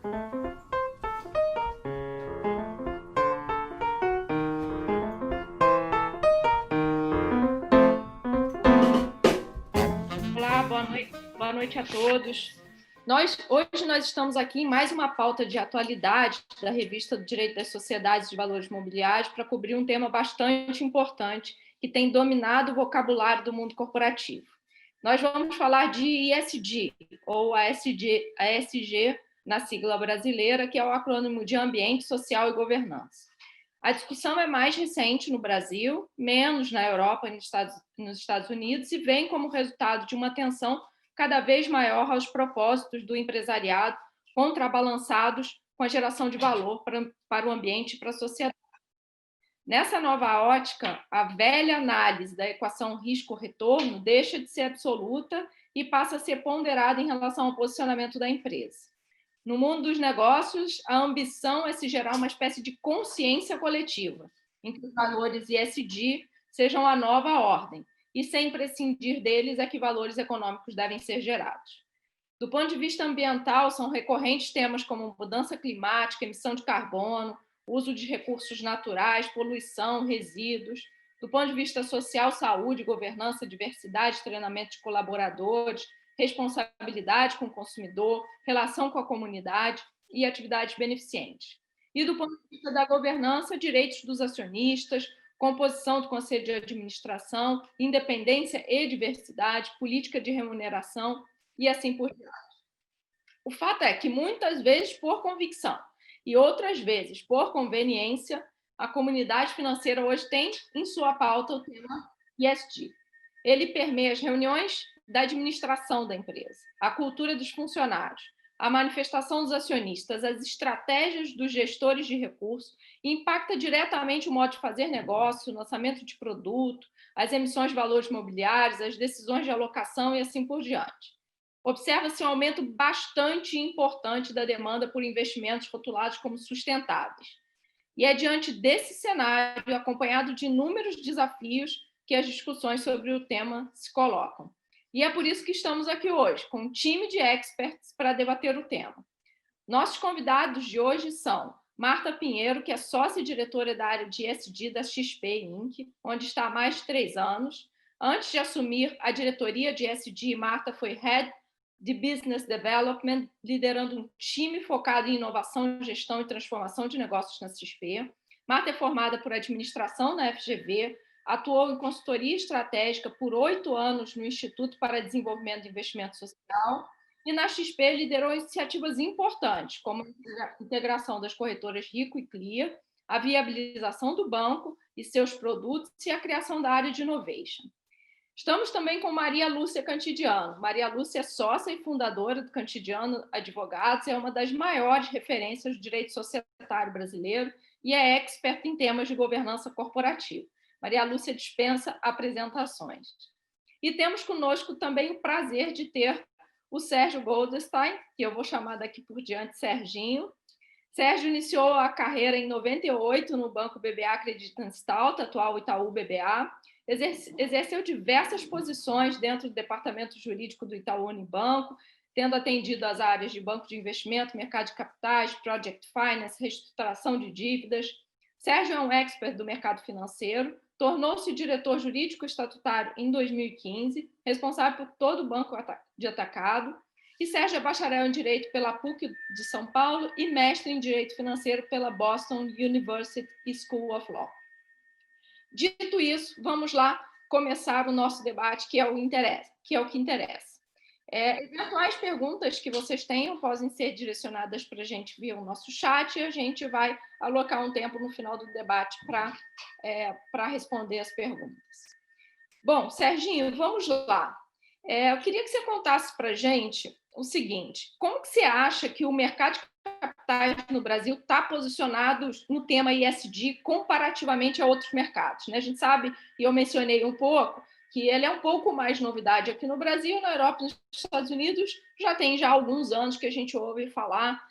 Olá, boa noite a todos. Hoje nós estamos aqui em mais uma pauta de atualidade da revista do Direito das Sociedades de Valores Mobiliários para cobrir um tema bastante importante que tem dominado o vocabulário do mundo corporativo. Nós vamos falar de ESG, ou ASG na sigla brasileira, que é o acrônimo de Ambiente, Social e Governança. A discussão é mais recente no Brasil, menos na Europa e nos Estados Unidos, e vem como resultado de uma atenção cada vez maior aos propósitos do empresariado, contrabalançados com a geração de valor para o ambiente e para a sociedade. Nessa nova ótica, a velha análise da equação risco-retorno deixa de ser absoluta e passa a ser ponderada em relação ao posicionamento da empresa. No mundo dos negócios, a ambição é se gerar uma espécie de consciência coletiva, em que os valores ESG sejam a nova ordem, e sem prescindir deles é que valores econômicos devem ser gerados. Do ponto de vista ambiental, são recorrentes temas como mudança climática, emissão de carbono, uso de recursos naturais, poluição, resíduos. Do ponto de vista social, saúde, governança, diversidade, treinamento de colaboradores, responsabilidade com o consumidor, relação com a comunidade e atividades beneficentes. E do ponto de vista da governança, direitos dos acionistas, composição do conselho de administração, independência e diversidade, política de remuneração e assim por diante. O fato é que muitas vezes por convicção e outras vezes por conveniência, a comunidade financeira hoje tem em sua pauta o tema ESG. Ele permeia as reuniões da administração da empresa, a cultura dos funcionários, a manifestação dos acionistas, as estratégias dos gestores de recursos e impacta diretamente o modo de fazer negócio, o lançamento de produto, as emissões de valores mobiliários, as decisões de alocação e assim por diante. Observa-se um aumento bastante importante da demanda por investimentos rotulados como sustentáveis. E é diante desse cenário, acompanhado de inúmeros desafios, que as discussões sobre o tema se colocam. E é por isso que estamos aqui hoje, com um time de experts para debater o tema. Nossos convidados de hoje são Marta Pinheiro, que é sócia e diretora da área de ESG da XP Inc., onde está há mais de 3 anos. Antes de assumir a diretoria de ESG, Marta foi Head de Business Development, liderando um time focado em inovação, gestão e transformação de negócios na XP. Marta é formada por administração na FGV, atuou em consultoria estratégica por 8 anos no Instituto para Desenvolvimento de Investimento Social e na XP liderou iniciativas importantes, como a integração das corretoras Rico e Clia, a viabilização do banco e seus produtos e a criação da área de innovation. Estamos também com Maria Lúcia Cantidiano. Maria Lúcia é sócia e fundadora do Cantidiano Advogados, é uma das maiores referências do direito societário brasileiro e é expert em temas de governança corporativa. Maria Lúcia dispensa apresentações. E temos conosco também o prazer de ter o Sérgio Goldstein, que eu vou chamar daqui por diante Serginho. Sérgio iniciou a carreira em 98 no Banco BBA Creditanstalt, atual Itaú BBA. Exerceu diversas posições dentro do departamento jurídico do Itaú Unibanco, tendo atendido as áreas de banco de investimento, mercado de capitais, project finance, reestruturação de dívidas. Sérgio é um expert do mercado financeiro, tornou-se diretor jurídico estatutário em 2015, responsável por todo o banco de atacado, e Sérgio é bacharel em Direito pela PUC de São Paulo e mestre em Direito Financeiro pela Boston University School of Law. Dito isso, vamos lá começar o nosso debate, que é o que interessa. Eventuais perguntas que vocês tenham podem ser direcionadas para a gente via o nosso chat e a gente vai alocar um tempo no final do debate para responder as perguntas. Bom, Serginho, vamos lá. Eu queria que você contasse para a gente o seguinte: como que você acha que o mercado de capitais no Brasil está posicionado no tema ESG comparativamente a outros mercados, né? A gente sabe, e eu mencionei um pouco, que ele é um pouco mais novidade aqui no Brasil, na Europa e nos Estados Unidos já tem já alguns anos que a gente ouve falar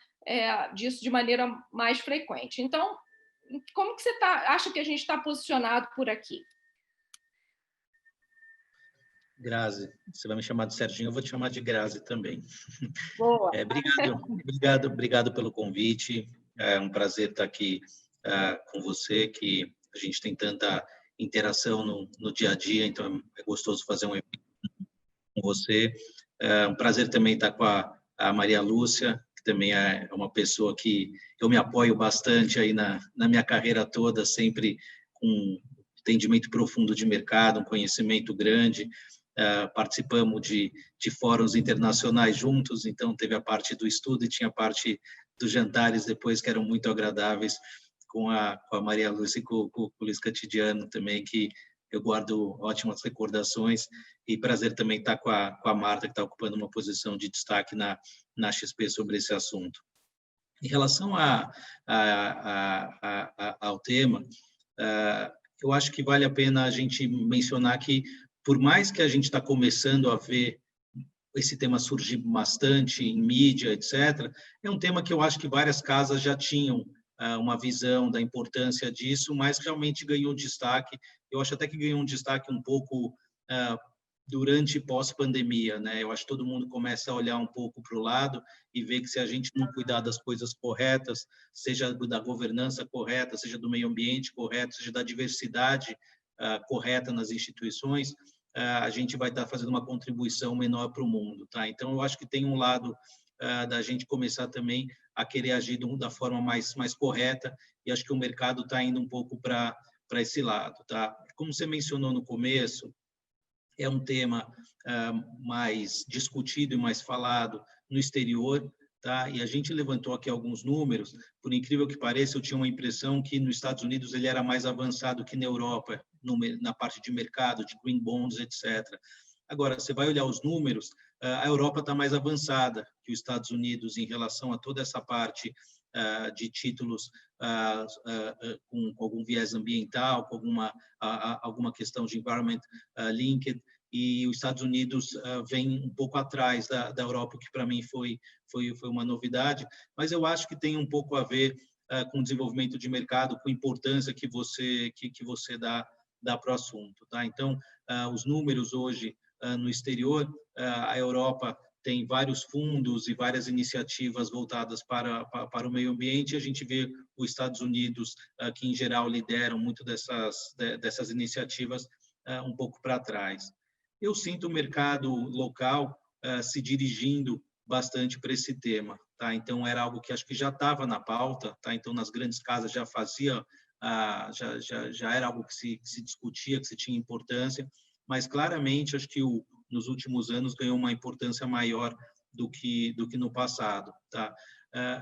disso de maneira mais frequente. Então, como que você acha que a gente está posicionado por aqui? Grazi, você vai me chamar de Serginho, eu vou te chamar de Grazi também. Boa. Obrigado pelo convite. É um prazer estar aqui com você, que a gente tem tanta interação no dia a dia, então é gostoso fazer um evento com você. É um prazer também estar com a Maria Lúcia, que também é uma pessoa que eu me apoio bastante aí na minha carreira toda, sempre com um entendimento profundo de mercado, um conhecimento grande. Participamos de fóruns internacionais juntos, então teve a parte do estudo e tinha a parte dos jantares depois, que eram muito agradáveis, com a Maria Lúcia e com o Luiz Cantidiano também, que eu guardo ótimas recordações, e prazer também estar com a Marta, que está ocupando uma posição de destaque na XP sobre esse assunto. Em relação ao tema, eu acho que vale a pena a gente mencionar que, por mais que a gente está começando a ver esse tema surgir bastante em mídia, etc., é um tema que eu acho que várias casas já tinham uma visão da importância disso, mas realmente ganhou destaque. Eu acho até que ganhou um destaque um pouco durante pós-pandemia, né? Eu acho que todo mundo começa a olhar um pouco para o lado e ver que, se a gente não cuidar das coisas corretas, seja da governança correta, seja do meio ambiente correto, seja da diversidade correta nas instituições, a gente vai estar fazendo uma contribuição menor para o mundo, tá? Então, eu acho que tem um lado da gente começar também a querer agir da forma mais correta, e acho que o mercado está indo um pouco para esse lado, tá? Como você mencionou no começo, é um tema mais discutido e mais falado no exterior, tá? E a gente levantou aqui alguns números. Por incrível que pareça, eu tinha uma impressão que nos Estados Unidos ele era mais avançado que na Europa, na parte de mercado, de green bonds, etc. Agora, você vai olhar os números, a Europa está mais avançada que os Estados Unidos em relação a toda essa parte de títulos com algum viés ambiental, com alguma questão de environment linked, e os Estados Unidos vem um pouco atrás da Europa, que para mim foi uma novidade, mas eu acho que tem um pouco a ver com o desenvolvimento de mercado, com a importância que você dá para o assunto, tá? Então, os números hoje no exterior, a Europa tem vários fundos e várias iniciativas voltadas para o meio ambiente, e a gente vê os Estados Unidos, que em geral lideram muito dessas iniciativas, um pouco para trás. Eu sinto o mercado local se dirigindo bastante para esse tema, tá? Então, era algo que acho que já estava na pauta, tá? Então, nas grandes casas já fazia, já era algo que se discutia, que se tinha importância, mas claramente acho que nos últimos anos ganhou uma importância maior do que no passado, tá?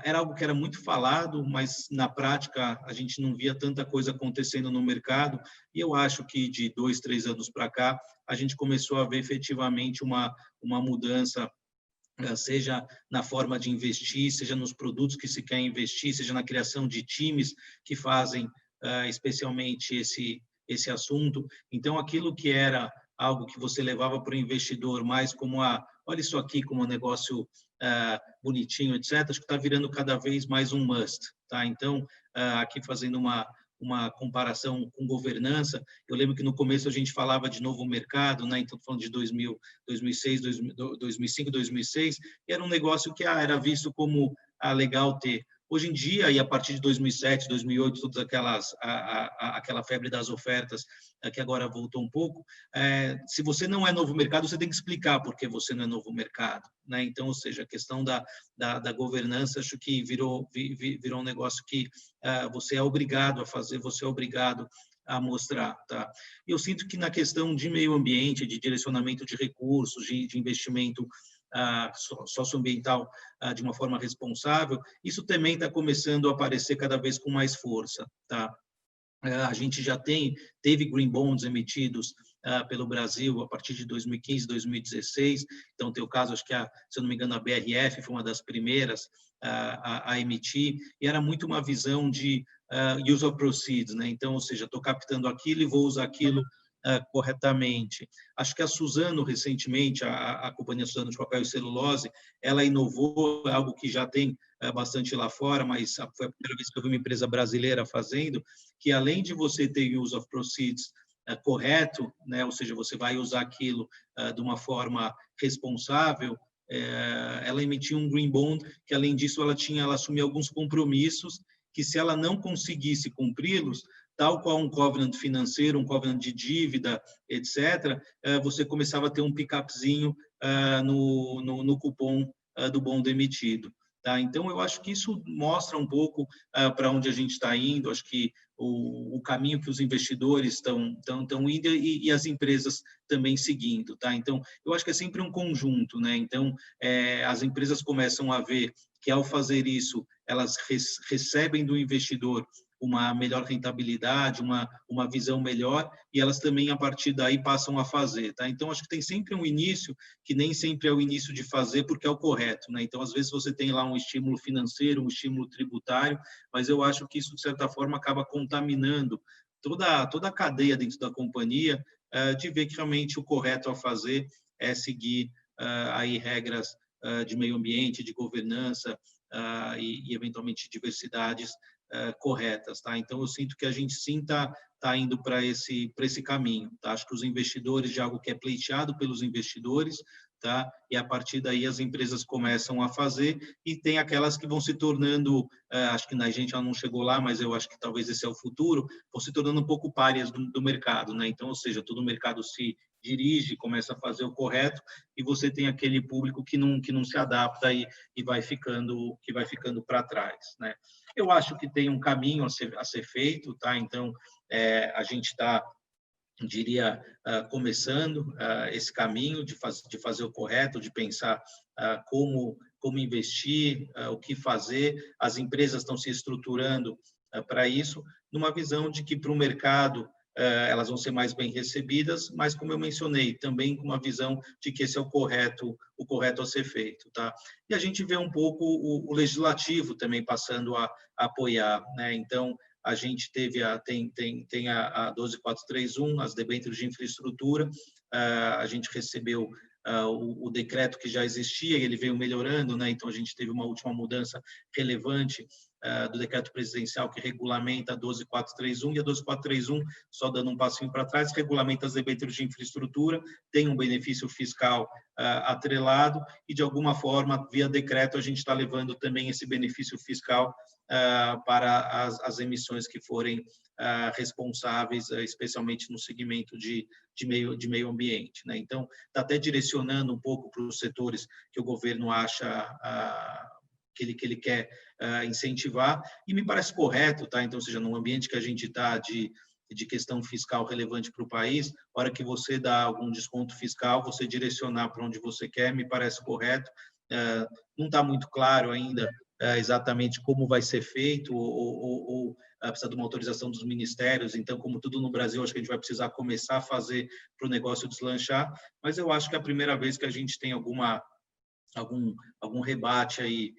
Era algo que era muito falado, mas na prática a gente não via tanta coisa acontecendo no mercado, e eu acho que de 2, 3 anos para cá a gente começou a ver efetivamente uma mudança, seja na forma de investir, seja nos produtos que se quer investir, seja na criação de times que fazem especialmente esse assunto. Então, aquilo que era algo que você levava para o investidor mais como olha isso aqui como um negócio bonitinho, etc., acho que está virando cada vez mais um must, tá? Então, aqui fazendo uma comparação com governança, eu lembro que no começo a gente falava de novo mercado, né? Então, falando de 2005, 2006, e era um negócio que era visto como legal ter. Hoje em dia, e a partir de 2007, 2008, todas aquela febre das ofertas, que agora voltou um pouco, se você não é novo mercado, você tem que explicar por que você não é novo mercado, né? Então, ou seja, a questão da governança, acho que virou um negócio que você é obrigado a fazer, você é obrigado a mostrar, tá? Eu sinto que na questão de meio ambiente, de direcionamento de recursos, de investimento socioambiental de uma forma responsável, isso também está começando a aparecer cada vez com mais força, tá? A gente já teve green bonds emitidos pelo Brasil a partir de 2015, 2016. Então, tem o caso, acho que, se eu não me engano, a BRF foi uma das primeiras a emitir, e era muito uma visão de use of proceeds, né? Então, ou seja, estou captando aquilo e vou usar aquilo corretamente. Acho que a Suzano, recentemente, a companhia Suzano de Papel e Celulose, ela inovou algo que já tem bastante lá fora, mas foi a primeira vez que eu vi uma empresa brasileira fazendo, que além de você ter use of proceeds correto, né? Ou seja, você vai usar aquilo de uma forma responsável, ela emitiu um green bond, que além disso ela assumia alguns compromissos que, se ela não conseguisse cumpri-los, tal qual um covenant financeiro, um covenant de dívida, etc., você começava a ter um pick-upzinho no cupom do bond emitido. Tá? Então, eu acho que isso mostra um pouco para onde a gente está indo, acho que o caminho que os investidores estão indo e as empresas também seguindo. Tá? Então, eu acho que é sempre um conjunto. Né? Então, as empresas começam a ver que, ao fazer isso, elas recebem do investidor uma melhor rentabilidade, uma visão melhor, e elas também, a partir daí, passam a fazer. Tá? Então, acho que tem sempre um início, que nem sempre é o início de fazer, porque é o correto. Né? Então, às vezes, você tem lá um estímulo financeiro, um estímulo tributário, mas eu acho que isso, de certa forma, acaba contaminando toda a cadeia dentro da companhia, de ver que realmente o correto a fazer é seguir aí regras de meio ambiente, de governança e eventualmente, diversidades corretas. Tá? Então, eu sinto que a gente sim está indo para esse caminho. Tá? Acho que os investidores, de algo que é pleiteado pelos investidores, tá? E a partir daí as empresas começam a fazer, e tem aquelas que vão se tornando, acho que a gente não chegou lá, mas eu acho que talvez esse é o futuro, vão se tornando um pouco párias do mercado. Né? Então, ou seja, todo o mercado se dirige, começa a fazer o correto, e você tem aquele público que não se adapta e vai ficando para trás. Né? Eu acho que tem um caminho a ser feito, tá? Então, a gente está, diria, começando esse caminho de fazer o correto, de pensar como investir, o que fazer. As empresas estão se estruturando para isso, numa visão de que, para o mercado, elas vão ser mais bem recebidas, mas, como eu mencionei, também com uma visão de que esse é o correto a ser feito. Tá? E a gente vê um pouco o legislativo também passando a apoiar. Né? Então, a gente tem a 12431, as debêntures de infraestrutura, a gente recebeu o decreto que já existia, e ele veio melhorando. Né? Então, a gente teve uma última mudança relevante do decreto presidencial que regulamenta a 12431, e a 12431, só dando um passinho para trás, regulamenta as debêntures de infraestrutura, tem um benefício fiscal atrelado, e, de alguma forma, via decreto, a gente está levando também esse benefício fiscal para as emissões que forem responsáveis, especialmente no segmento de meio ambiente. Né? Então, está até direcionando um pouco para os setores que o governo acha que ele quer incentivar, e me parece correto. Tá? Então, ou seja, no ambiente que a gente está de questão fiscal relevante para o país, a hora que você dá algum desconto fiscal, você direcionar para onde você quer, me parece correto. Não está muito claro ainda exatamente como vai ser feito, ou precisa de uma autorização dos ministérios. Então, como tudo no Brasil, acho que a gente vai precisar começar a fazer para o negócio deslanchar, mas eu acho que é a primeira vez que a gente tem algum rebate aí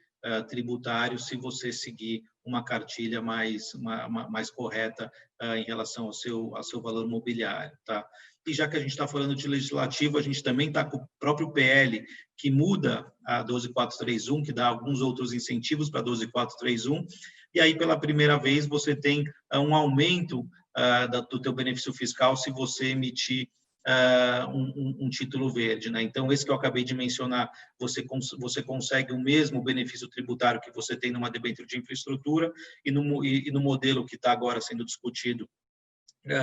tributário, se você seguir uma cartilha mais correta em relação ao seu valor mobiliário. Tá? E já que a gente está falando de legislativo, a gente também está com o próprio PL, que muda a 12431, que dá alguns outros incentivos para a 12431, e aí, pela primeira vez, você tem um aumento do teu benefício fiscal se você emitir um título verde. Né? Então, esse que eu acabei de mencionar, você consegue o mesmo benefício tributário que você tem numa debênture de infraestrutura, e no modelo que está agora sendo discutido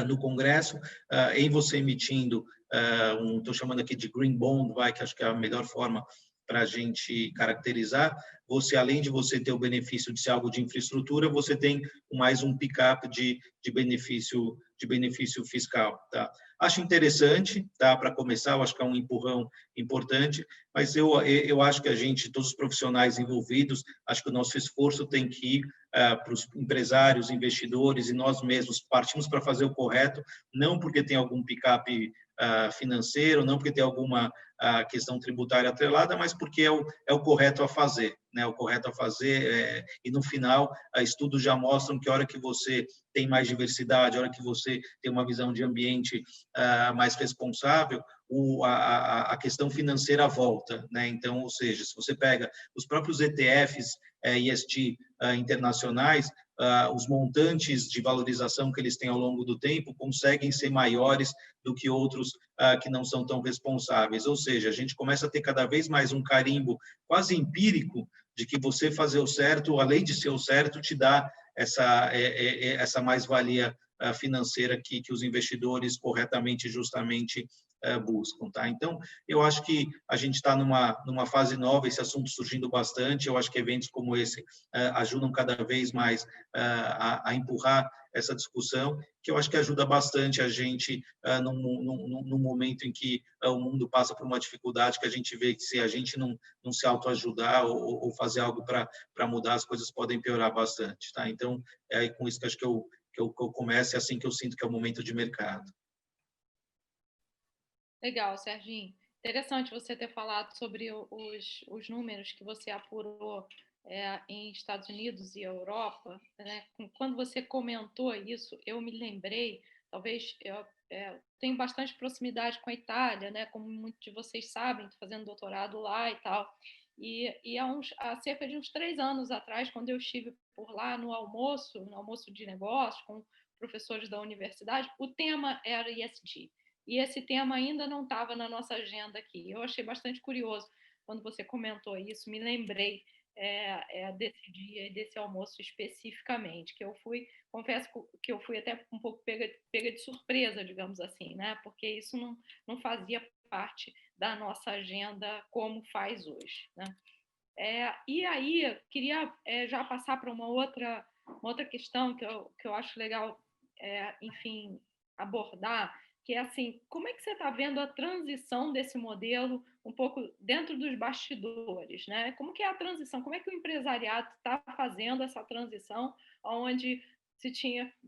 no Congresso, em você emitindo estou chamando aqui de green bond, que acho que é a melhor forma para a gente caracterizar. Você, além de você ter o benefício de ser algo de infraestrutura, você tem mais um pick-up de benefício fiscal. Tá? Acho interessante, tá? Para começar, eu acho que é um empurrão importante, mas eu acho que a gente, todos os profissionais envolvidos, acho que o nosso esforço tem que ir para os empresários, investidores e nós mesmos, partimos para fazer o correto, não porque tem algum pick-up financeiro, não porque tem alguma questão tributária atrelada, mas porque é o correto a fazer. Né? O correto a fazer, e no final, estudos já mostram que a hora que você tem mais diversidade, a hora que você tem uma visão de ambiente mais responsável, a questão financeira volta. Né? Então, ou seja, se você pega os próprios ETFs ESG internacionais, os montantes de valorização que eles têm ao longo do tempo conseguem ser maiores do que outros que não são tão responsáveis. Ou seja, a gente começa a ter cada vez mais um carimbo quase empírico de que você fazer o certo, além de ser o certo, te dá essa mais-valia financeira que os investidores corretamente e justamente buscam, tá? Então, eu acho que a gente está numa fase nova, esse assunto surgindo bastante. Eu acho que eventos como esse ajudam cada vez mais a empurrar essa discussão, que eu acho que ajuda bastante a gente no momento em que o mundo passa por uma dificuldade, que a gente vê que se a gente não se autoajudar ou fazer algo para mudar, as coisas podem piorar bastante, tá? Então, é com isso que acho que eu começo, é assim que eu sinto que é o momento de mercado. Legal, Serginho. Interessante você ter falado sobre os números que você apurou em Estados Unidos e Europa, né? Quando você comentou isso, eu me lembrei, talvez eu tenho bastante proximidade com a Itália, né? Como muitos de vocês sabem, estou fazendo doutorado lá e tal. E há cerca de uns 3 anos atrás, quando eu estive por lá no almoço de negócios com professores da universidade, o tema era ESG. E esse tema ainda não estava na nossa agenda aqui. Eu achei bastante curioso quando você comentou isso, me lembrei desse dia e desse almoço especificamente, que eu fui, confesso que eu fui até um pouco pega de surpresa, digamos assim, né? Porque isso não fazia parte da nossa agenda como faz hoje, né? E aí, queria já passar para uma outra questão que eu acho legal, enfim, abordar, que é assim, como é que você está vendo a transição desse modelo um pouco dentro dos bastidores, né? Como que é a transição? Como é que o empresariado está fazendo essa transição, onde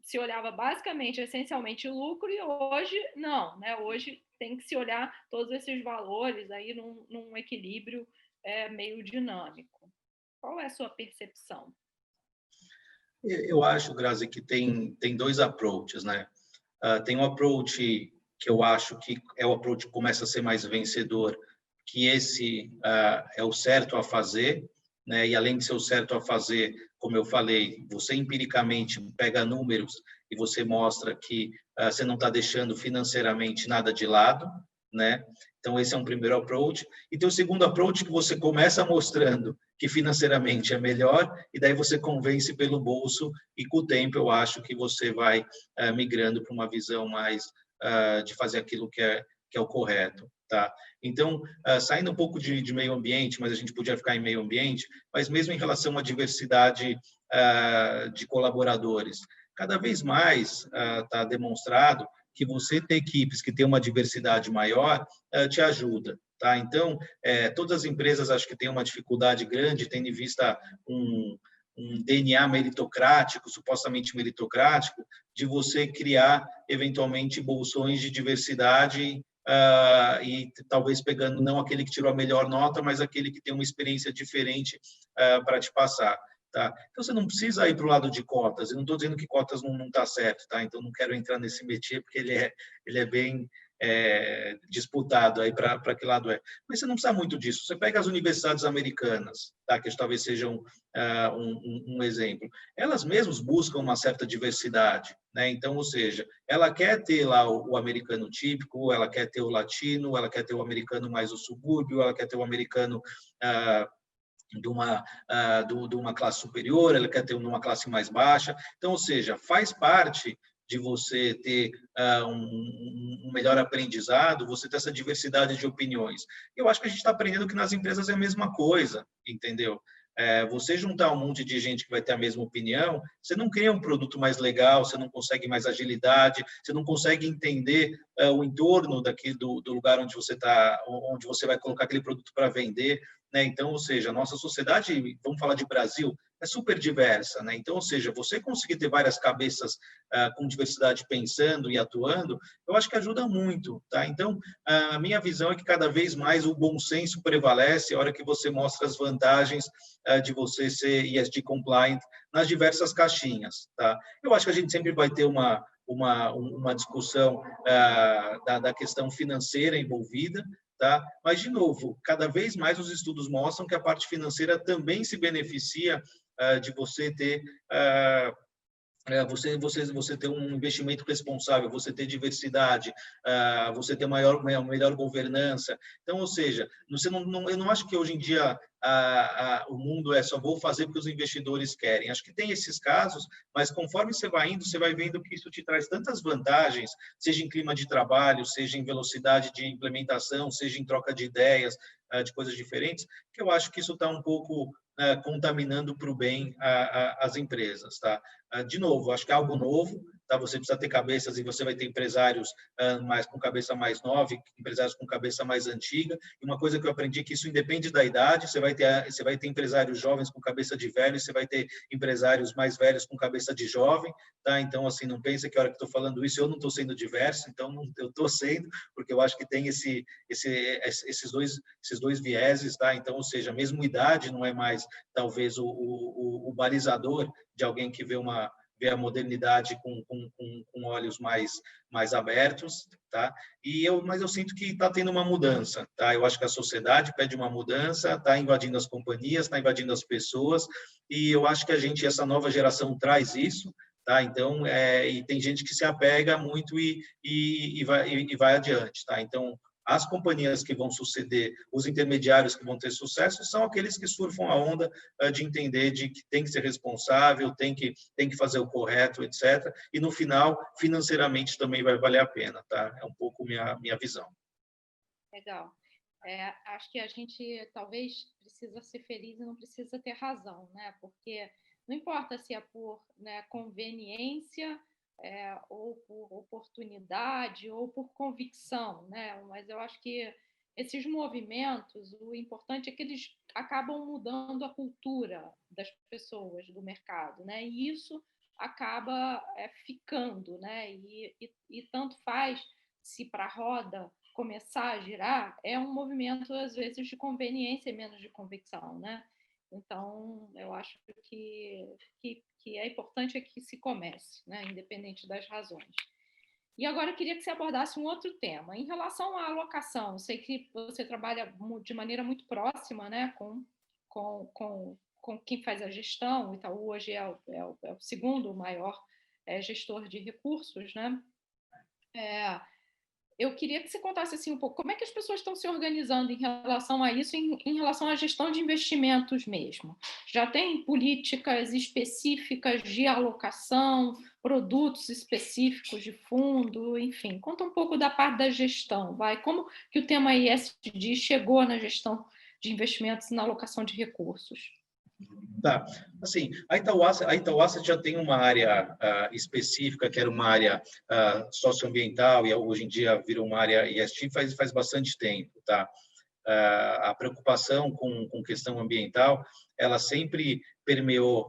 se olhava basicamente, essencialmente lucro, e hoje não, né? Hoje tem que se olhar todos esses valores aí num equilíbrio meio dinâmico. Qual é a sua percepção? Eu acho, Grazi, que tem 2 approaches, né? Tem um approach que eu acho que é o approach que começa a ser mais vencedor, que esse é o certo a fazer, né? E além de ser o certo a fazer, como eu falei, você empiricamente pega números e você mostra que você não está deixando financeiramente nada de lado, né? Então, esse é um primeiro approach. E tem o segundo approach que você começa mostrando que financeiramente é melhor, e daí você convence pelo bolso, e com o tempo eu acho que você vai migrando para uma visão mais de fazer aquilo que é o correto. Tá? Então, saindo um pouco de meio ambiente, mas a gente podia ficar em meio ambiente, mas mesmo em relação à diversidade de colaboradores, cada vez mais está demonstrado que você ter equipes que têm uma diversidade maior te ajuda. Tá? Então, todas as empresas acho que têm uma dificuldade grande, tendo em vista um DNA meritocrático, supostamente meritocrático, de você criar, eventualmente, bolsões de diversidade e talvez pegando não aquele que tirou a melhor nota, mas aquele que tem uma experiência diferente para te passar. Tá? Então, você não precisa ir para o lado de cotas. Eu não estou dizendo que cotas não está certo, tá? Então, não quero entrar nesse métier, porque ele é bem disputado aí para que lado é. Mas você não precisa muito disso. Você pega as universidades americanas, tá? Que talvez sejam um exemplo. Elas mesmas buscam uma certa diversidade, né? Então, ou seja, ela quer ter lá o americano típico, ela quer ter o latino, ela quer ter o americano mais o subúrbio, ela quer ter o americano de uma classe superior, ela quer ter uma classe mais baixa. Então, ou seja, faz parte de você ter um melhor aprendizado, você ter essa diversidade de opiniões. Eu acho que a gente está aprendendo que nas empresas é a mesma coisa, entendeu? Você juntar um monte de gente que vai ter a mesma opinião, você não cria um produto mais legal, você não consegue mais agilidade, você não consegue entender o entorno daqui do lugar onde você está, onde você vai colocar aquele produto para vender, né? Então, ou seja, a nossa sociedade, vamos falar de Brasil, é super diversa, né? Então, ou seja, você conseguir ter várias cabeças com diversidade pensando e atuando, eu acho que ajuda muito, tá? Então, a minha visão é que cada vez mais o bom senso prevalece a hora que você mostra as vantagens de você ser ESG compliant nas diversas caixinhas, tá? Eu acho que a gente sempre vai ter uma discussão da questão financeira envolvida, tá? Mas, de novo, cada vez mais os estudos mostram que a parte financeira também se beneficia de você ter você ter um investimento responsável, você ter diversidade, você ter melhor governança. Então, ou seja, eu não acho que hoje em dia o mundo só vou fazer porque os investidores querem. Acho que tem esses casos, mas conforme você vai indo, você vai vendo que isso te traz tantas vantagens, seja em clima de trabalho, seja em velocidade de implementação, seja em troca de ideias, de coisas diferentes, que eu acho que isso está um pouco contaminando para o bem as empresas, tá? De novo, acho que é algo novo, tá? Você precisa ter cabeças e você vai ter empresários mais com cabeça mais nova, empresários com cabeça mais antiga. E uma coisa que eu aprendi é que isso independe da idade. Você vai ter empresários jovens com cabeça de velho, você vai ter empresários mais velhos com cabeça de jovem, tá? Então, assim, não pensa que a hora que estou falando isso eu não estou sendo diverso, então eu estou sendo, porque eu acho que tem esses dois vieses, tá? Então, ou seja, mesmo idade não é mais talvez o balizador de alguém que vê a modernidade com olhos mais abertos, tá? Mas eu sinto que está tendo uma mudança, tá? Eu acho que a sociedade pede uma mudança, está invadindo as companhias, está invadindo as pessoas, e eu acho que essa nova geração traz isso, tá? Então, e tem gente que se apega muito e vai adiante, tá? Então, as companhias que vão suceder, os intermediários que vão ter sucesso, são aqueles que surfam a onda de entender de que tem que ser responsável, tem que fazer o correto, etc. E, no final, financeiramente também vai valer a pena, tá? É um pouco minha visão. Legal. Acho que a gente talvez precisa ser feliz e não precisa ter razão, né? Porque não importa se é por, né, conveniência, ou por oportunidade, ou por convicção, né? Mas eu acho que esses movimentos, o importante é que eles acabam mudando a cultura das pessoas, do mercado, né? E isso acaba ficando, né? E tanto faz se para a roda começar a girar, é um movimento, às vezes, de conveniência e menos de convicção, né? Então, eu acho que é importante que se comece, né? Independente das razões. E agora eu queria que você abordasse um outro tema. Em relação à alocação, sei que você trabalha de maneira muito próxima, né, com quem faz a gestão. O Itaú hoje é o segundo maior gestor de recursos, né? Eu queria que você contasse assim um pouco como é que as pessoas estão se organizando em relação a isso, em relação à gestão de investimentos mesmo. Já tem políticas específicas de alocação, produtos específicos de fundo, enfim. Conta um pouco da parte da gestão, vai. Como que o tema ESG chegou na gestão de investimentos e na alocação de recursos? Tá. Assim, a Itaúsa já tem uma área específica, que era uma área socioambiental, e hoje em dia virou uma área ESG faz bastante tempo, tá? A preocupação com questão ambiental, ela sempre permeou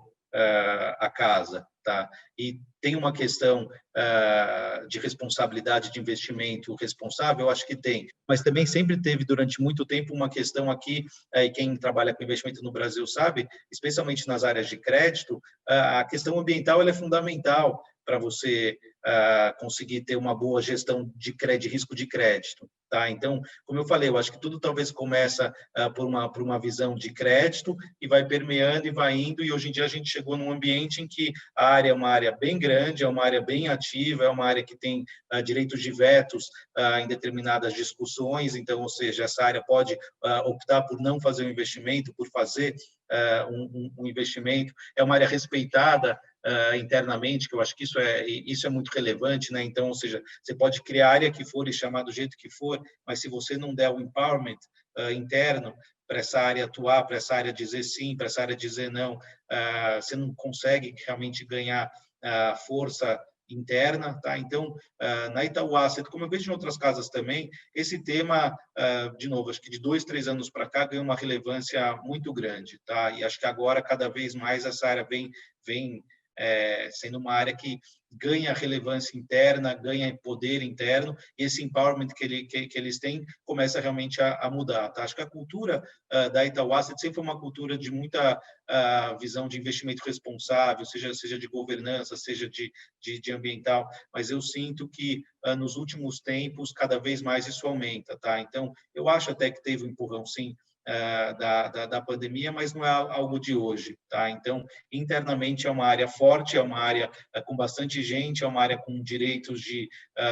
a casa, tá? E tem uma questão de responsabilidade de investimento responsável, eu acho que tem, mas também sempre teve durante muito tempo uma questão aqui, e quem trabalha com investimento no Brasil sabe, especialmente nas áreas de crédito, a questão ambiental ela é fundamental para você conseguir ter uma boa gestão de risco de crédito. Tá? Então, como eu falei, eu acho que tudo talvez começa por uma visão de crédito e vai permeando e vai indo, e hoje em dia a gente chegou num ambiente em que a área é uma área bem grande, é uma área bem ativa, é uma área que tem direitos de vetos em determinadas discussões, então, ou seja, essa área pode optar por não fazer um investimento, por fazer um investimento, é uma área respeitada internamente, que eu acho que isso é muito relevante, né? Então, ou seja, você pode criar a área que for e chamar do jeito que for, mas se você não der o empowerment interno para essa área atuar, para essa área dizer sim, para essa área dizer não, você não consegue realmente ganhar força interna, tá? Então, na Itaú Asset, como eu vejo em outras casas também, esse tema, de novo, acho que de 2, 3 anos para cá ganhou uma relevância muito grande, tá? E acho que agora, cada vez mais, essa área vem sendo uma área que ganha relevância interna, ganha poder interno, e esse empowerment que eles têm começa realmente a mudar. Tá? Acho que a cultura da Itaú Asset sempre foi uma cultura de muita visão de investimento responsável, seja de governança, seja de ambiental, mas eu sinto que nos últimos tempos, cada vez mais isso aumenta. Tá? Então, eu acho até que teve um empurrão, sim, da pandemia, mas não é algo de hoje, tá? Então, internamente é uma área forte, é uma área com bastante gente, é uma área com direitos de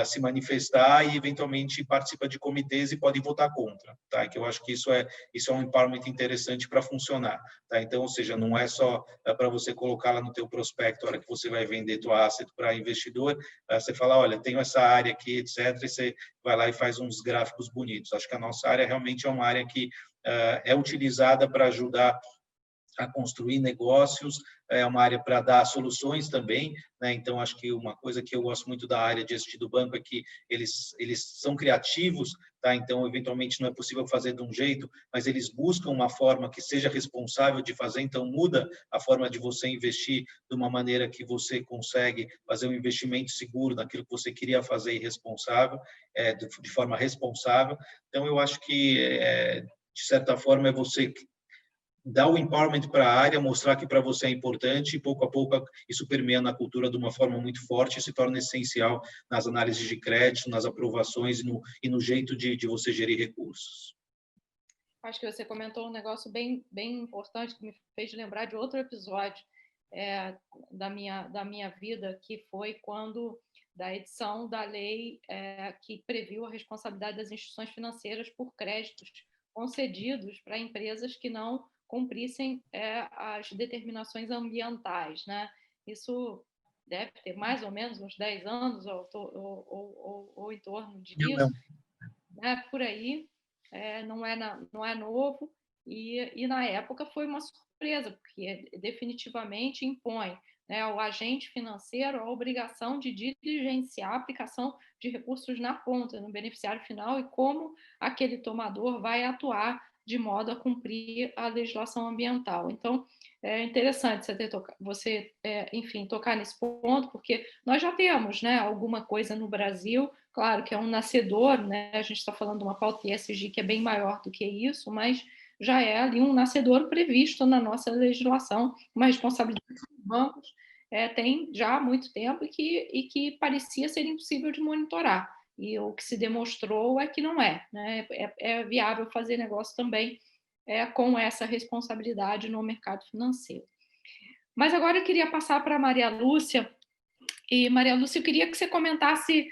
se manifestar e, eventualmente, participa de comitês e pode votar contra, tá? Que eu acho que isso é um empowerment interessante para funcionar, tá? Então, ou seja, não é só para você colocar lá no teu prospecto, a hora que você vai vender tua asset para investidor, você fala, olha, tenho essa área aqui, etc., e você vai lá e faz uns gráficos bonitos. Acho que a nossa área realmente é uma área que é utilizada para ajudar a construir negócios, é uma área para dar soluções também, né? Então, acho que uma coisa que eu gosto muito da área de assistir do banco é que eles são criativos, tá? Então, eventualmente, não é possível fazer de um jeito, mas eles buscam uma forma que seja responsável de fazer, então muda a forma de você investir de uma maneira que você consegue fazer um investimento seguro naquilo que você queria fazer e responsável, de forma responsável. Então, eu acho que, de certa forma, é você dar o empowerment para a área, mostrar que para você é importante e, pouco a pouco, isso permeia na cultura de uma forma muito forte e se torna essencial nas análises de crédito, nas aprovações e no jeito de você gerir recursos. Acho que você comentou um negócio bem importante que me fez lembrar de outro episódio da minha vida, que foi quando da edição da lei que previu a responsabilidade das instituições financeiras por créditos concedidos para empresas que não cumprissem as determinações ambientais, né? Isso deve ter mais ou menos uns 10 anos ou em torno disso, né? Por aí, não é novo, e na época foi uma surpresa, porque definitivamente impõe, né, ao agente financeiro a obrigação de diligenciar a aplicação de recursos na ponta, no beneficiário final, e como aquele tomador vai atuar de modo a cumprir a legislação ambiental. Então, é interessante você enfim, tocar nesse ponto, porque nós já temos, né, alguma coisa no Brasil, claro que é um nascedor, né, a gente está falando de uma pauta ESG que é bem maior do que isso, mas já é ali um nascedor previsto na nossa legislação, uma responsabilidade dos bancos tem já há muito tempo e que parecia ser impossível de monitorar. E o que se demonstrou é que não é, né? É viável fazer negócio também com essa responsabilidade no mercado financeiro. Mas agora eu queria passar para a Maria Lúcia. E, Maria Lúcia, eu queria que você comentasse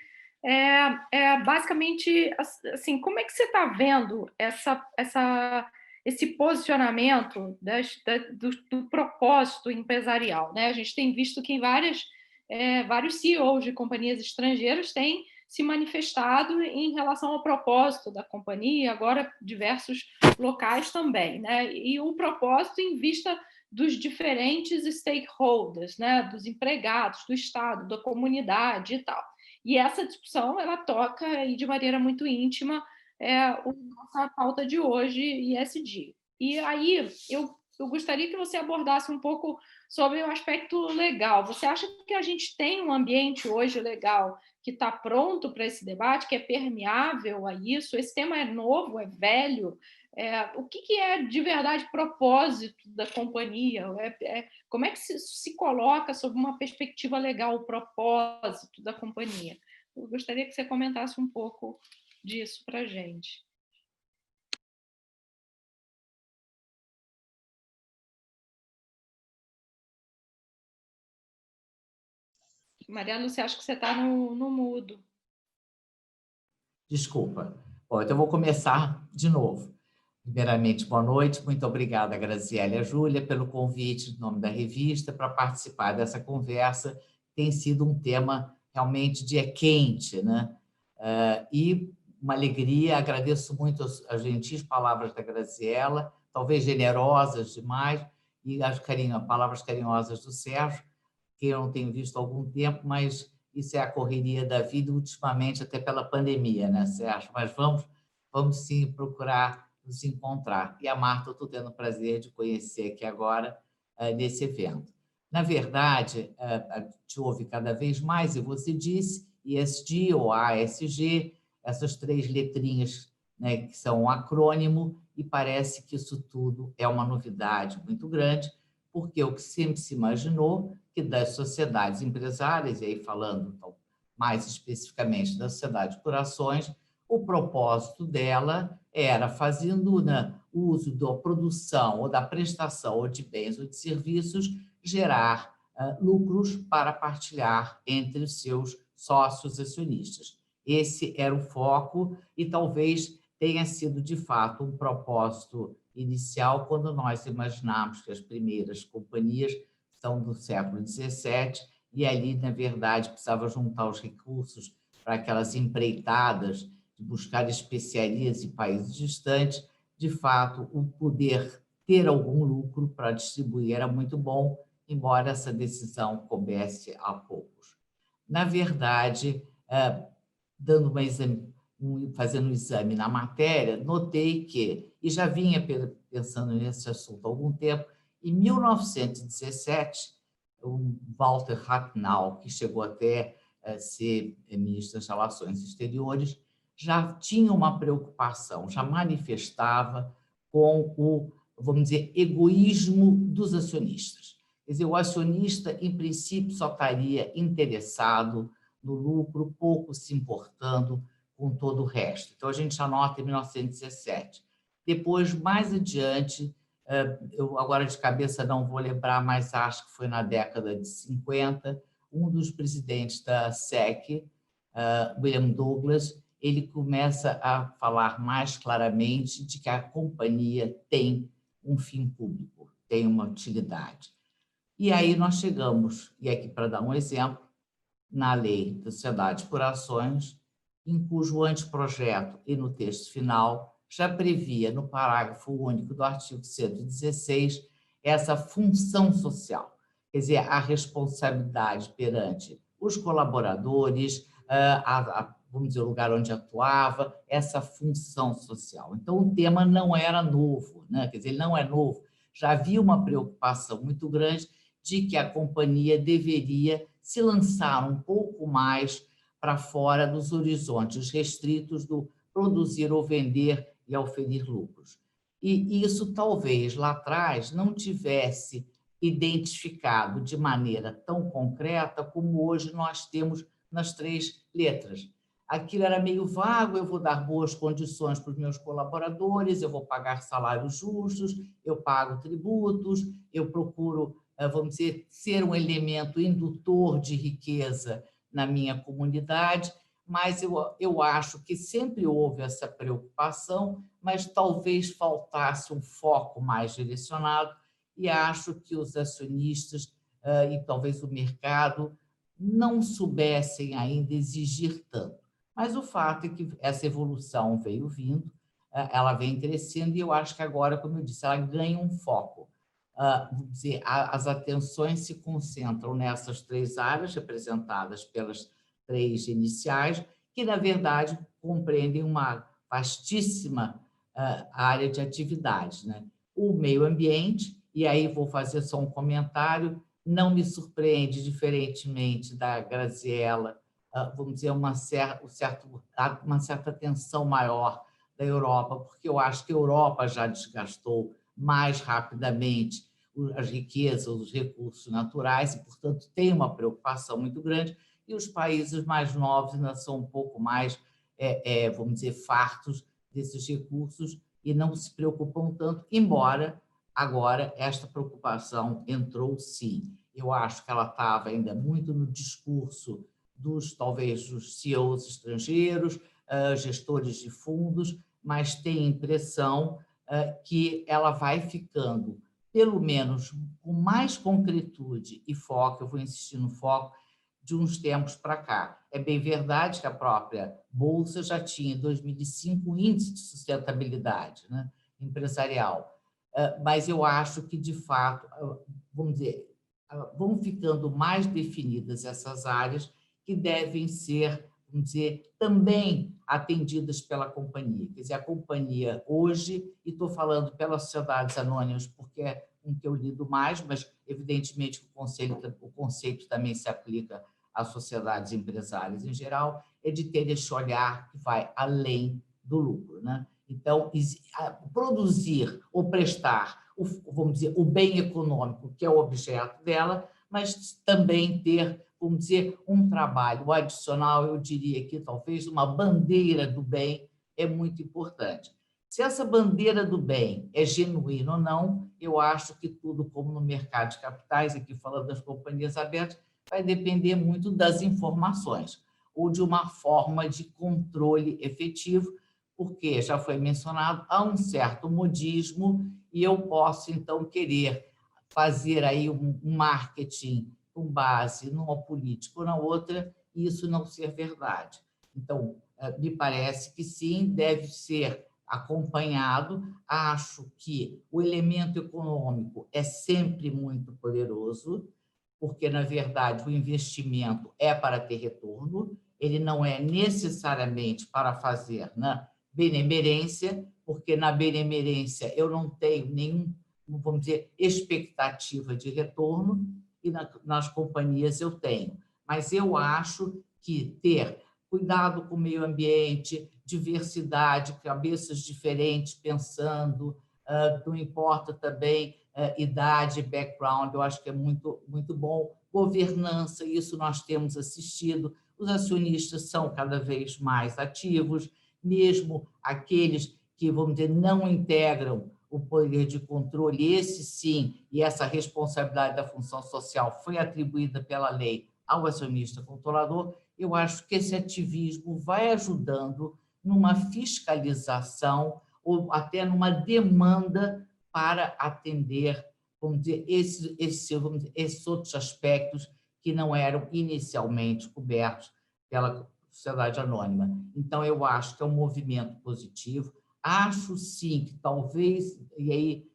basicamente assim, como é que você está vendo esse posicionamento do propósito empresarial, né? A gente tem visto que vários CEOs de companhias estrangeiras têm se manifestado em relação ao propósito da companhia, agora diversos locais também, né? E o propósito em vista dos diferentes stakeholders, né? Dos empregados, do Estado, da comunidade e tal. E essa discussão ela toca aí de maneira muito íntima a nossa pauta de hoje, ESG. E aí eu gostaria que você abordasse um pouco sobre o aspecto legal. Você acha que a gente tem um ambiente hoje legal que está pronto para esse debate, que é permeável a isso? Esse tema é novo, é velho? O que é de verdade propósito da companhia? Como é que se coloca sob uma perspectiva legal o propósito da companhia? Eu gostaria que você comentasse um pouco disso para a gente. Mariana, você acha que você está no mudo? Desculpa. Bom, então eu vou começar de novo. Primeiramente, boa noite. Muito obrigada, Graziela e a Júlia, pelo convite em nome da revista para participar dessa conversa. Tem sido um tema realmente quente, né? E uma alegria. Agradeço muito as gentis palavras da Graziela, talvez generosas demais, e as palavras carinhosas do Sérgio, que eu não tenho visto há algum tempo, mas isso é a correria da vida, ultimamente até pela pandemia, né, Sérgio? Mas vamos sim procurar nos encontrar. E a Marta, eu estou tendo o prazer de conhecer aqui agora, nesse evento. Na verdade, a gente ouve cada vez mais, e você disse, ESG ou ASG, essas 3 letrinhas, né, que são um acrônimo, e parece que isso tudo é uma novidade muito grande, porque o que sempre se imaginou que das sociedades empresárias, e aí falando então, mais especificamente da sociedade por ações, o propósito dela era fazendo uso da produção ou da prestação ou de bens ou de serviços, gerar lucros para partilhar entre os seus sócios acionistas. Esse era o foco e talvez tenha sido, de fato, um propósito inicial quando nós imaginamos que as primeiras companhias são do século XVII e ali, na verdade, precisava juntar os recursos para aquelas empreitadas de buscar especiarias em países distantes. De fato, o poder ter algum lucro para distribuir era muito bom, embora essa decisão coubesse a poucos. Na verdade, fazendo um exame na matéria, notei que, e já vinha pensando nesse assunto há algum tempo, em 1917, o Walter Rathenau, que chegou até ser ministro das Relações Exteriores, já tinha uma preocupação, já manifestava com o, vamos dizer, egoísmo dos acionistas. Quer dizer, o acionista, em princípio, só estaria interessado no lucro, pouco se importando com todo o resto. Então, a gente anota em 1917. Depois, mais adiante, eu agora de cabeça não vou lembrar, mas acho que foi na década de 50, um dos presidentes da SEC, William Douglas, ele começa a falar mais claramente de que a companhia tem um fim público, tem uma utilidade. E aí nós chegamos, e aqui para dar um exemplo, na Lei da Sociedade por Ações, em cujo anteprojeto e no texto final já previa, no parágrafo único do artigo 116, essa função social, quer dizer, a responsabilidade perante os colaboradores, vamos dizer, o lugar onde atuava, essa função social. Então, o tema não era novo, né? Quer dizer, ele não é novo. Já havia uma preocupação muito grande de que a companhia deveria se lançar um pouco mais para fora dos horizontes restritos do produzir ou vender e oferir lucros. E isso talvez lá atrás não tivesse identificado de maneira tão concreta como hoje nós temos nas 3 letras. Aquilo era meio vago, eu vou dar boas condições para os meus colaboradores, eu vou pagar salários justos, eu pago tributos, eu procuro, vamos dizer, ser um elemento indutor de riqueza na minha comunidade, mas eu acho que sempre houve essa preocupação, mas talvez faltasse um foco mais direcionado, e acho que os acionistas e talvez o mercado não soubessem ainda exigir tanto. Mas o fato é que essa evolução veio vindo, ela vem crescendo, e eu acho que agora, como eu disse, ela ganha um foco. Vamos dizer, as atenções se concentram nessas 3 áreas representadas pelas 3 iniciais, que, na verdade, compreendem uma vastíssima área de atividade, né? O meio ambiente, e aí vou fazer só um comentário, não me surpreende, diferentemente da Graziella, vamos dizer, uma certa tensão maior da Europa, porque eu acho que a Europa já desgastou mais rapidamente as riquezas, os recursos naturais, e, portanto, tem uma preocupação muito grande, e os países mais novos ainda são um pouco mais, vamos dizer, fartos desses recursos e não se preocupam tanto, embora agora esta preocupação entrou, sim. Eu acho que ela estava ainda muito no discurso talvez, dos CEOs estrangeiros, gestores de fundos, mas tem a impressão que ela vai ficando, pelo menos, com mais concretude e foco, eu vou insistir no foco, de uns tempos para cá. É bem verdade que a própria Bolsa já tinha, em 2005, um índice de sustentabilidade, né, empresarial, mas eu acho que, de fato, vamos dizer, vão ficando mais definidas essas áreas que devem ser, vamos dizer, também atendidas pela companhia. Quer dizer, a companhia hoje, e estou falando pelas sociedades anônimas, porque é um que eu lido mais, mas, evidentemente, o conceito também se aplica às sociedades empresárias em geral, é de ter esse olhar que vai além do lucro, né? Então, produzir ou prestar, vamos dizer, o bem econômico, que é o objeto dela, mas também ter, vamos dizer, um trabalho adicional, eu diria que talvez uma bandeira do bem é muito importante. Se essa bandeira do bem é genuína ou não, eu acho que tudo, como no mercado de capitais, aqui falando das companhias abertas, vai depender muito das informações ou de uma forma de controle efetivo, porque, já foi mencionado, há um certo modismo e eu posso, então, querer fazer aí um marketing com base numa política ou na outra, e isso não ser verdade. Então, me parece que sim, deve ser acompanhado. Acho que o elemento econômico é sempre muito poderoso, porque, na verdade, o investimento é para ter retorno, ele não é necessariamente para fazer, né, benemerência, porque na benemerência eu não tenho nenhum, vamos dizer, expectativa de retorno, e nas companhias eu tenho. Mas eu acho que ter cuidado com o meio ambiente, diversidade, cabeças diferentes pensando, não importa também idade, background, eu acho que é muito, muito bom. Governança, isso nós temos assistido, os acionistas são cada vez mais ativos, mesmo aqueles que, vamos dizer, não integram o poder de controle, esse sim, e essa responsabilidade da função social foi atribuída pela lei ao acionista controlador. Eu acho que esse ativismo vai ajudando numa fiscalização ou até numa demanda para atender, vamos dizer, esses outros aspectos que não eram inicialmente cobertos pela sociedade anônima. Então, eu acho que é um movimento positivo. Acho, sim, que talvez, e aí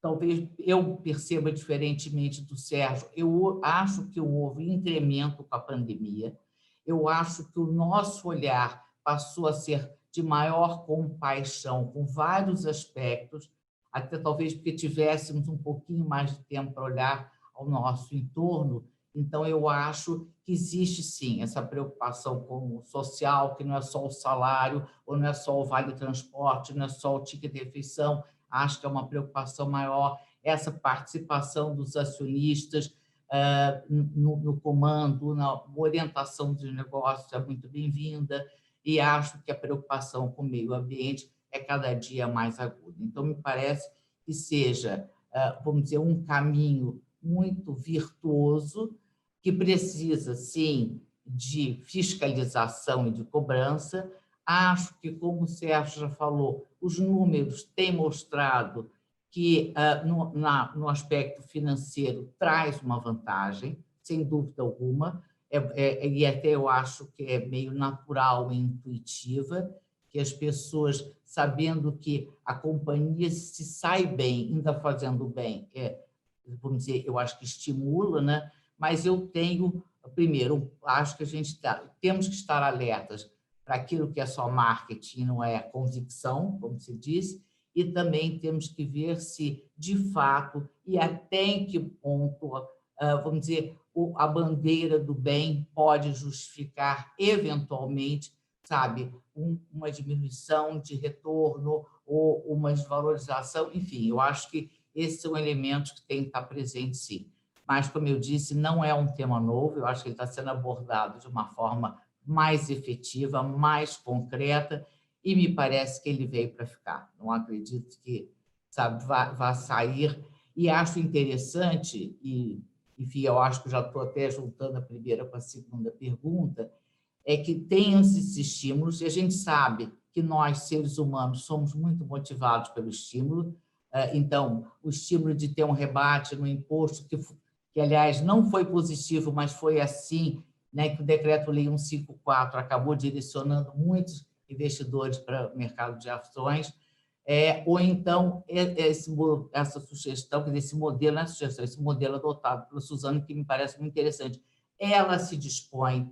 talvez eu perceba diferentemente do Sérgio, eu acho que houve incremento com a pandemia, eu acho que o nosso olhar passou a ser de maior compaixão com vários aspectos, até talvez porque tivéssemos um pouquinho mais de tempo para olhar ao nosso entorno. Então, eu acho que existe, sim, essa preocupação com o social, que não é só o salário, ou não é só o vale-transporte, não é só o ticket de refeição. Acho que é uma preocupação maior essa participação dos acionistas no comando, na orientação dos negócios é muito bem-vinda, e acho que a preocupação com o meio ambiente é cada dia mais aguda. Então, me parece que seja, vamos dizer, um caminho muito virtuoso, que precisa, sim, de fiscalização e de cobrança. Acho que, como o Sérgio já falou, os números têm mostrado que, no aspecto financeiro, traz uma vantagem, sem dúvida alguma, e até eu acho que é meio natural e intuitiva, que as pessoas, sabendo que a companhia se sai bem, ainda fazendo bem, vamos dizer, eu acho que estimula, né? Mas eu tenho, primeiro, acho que a gente temos que estar alertas para aquilo que é só marketing, não é convicção, como se diz, e também temos que ver se, de fato, e até em que ponto, vamos dizer, a bandeira do bem pode justificar, eventualmente, sabe, uma diminuição de retorno ou uma desvalorização, enfim, eu acho que esses são elementos que têm que estar presentes, sim. Mas, como eu disse, não é um tema novo, eu acho que ele está sendo abordado de uma forma mais efetiva, mais concreta, e me parece que ele veio para ficar. Não acredito que, sabe, vá sair. E acho interessante, e, enfim, eu acho que já estou até juntando a primeira com a segunda pergunta, é que tem esses estímulos, e a gente sabe que nós, seres humanos, somos muito motivados pelo estímulo. Então, o estímulo de ter um rebate no imposto, que aliás, não foi positivo, mas foi assim, né, que o Decreto-Lei 154 acabou direcionando muitos investidores para o mercado de ações, ou então essa sugestão, quer dizer, esse modelo, não é sugestão, esse modelo adotado pela Suzane, que me parece muito interessante. Ela se dispõe,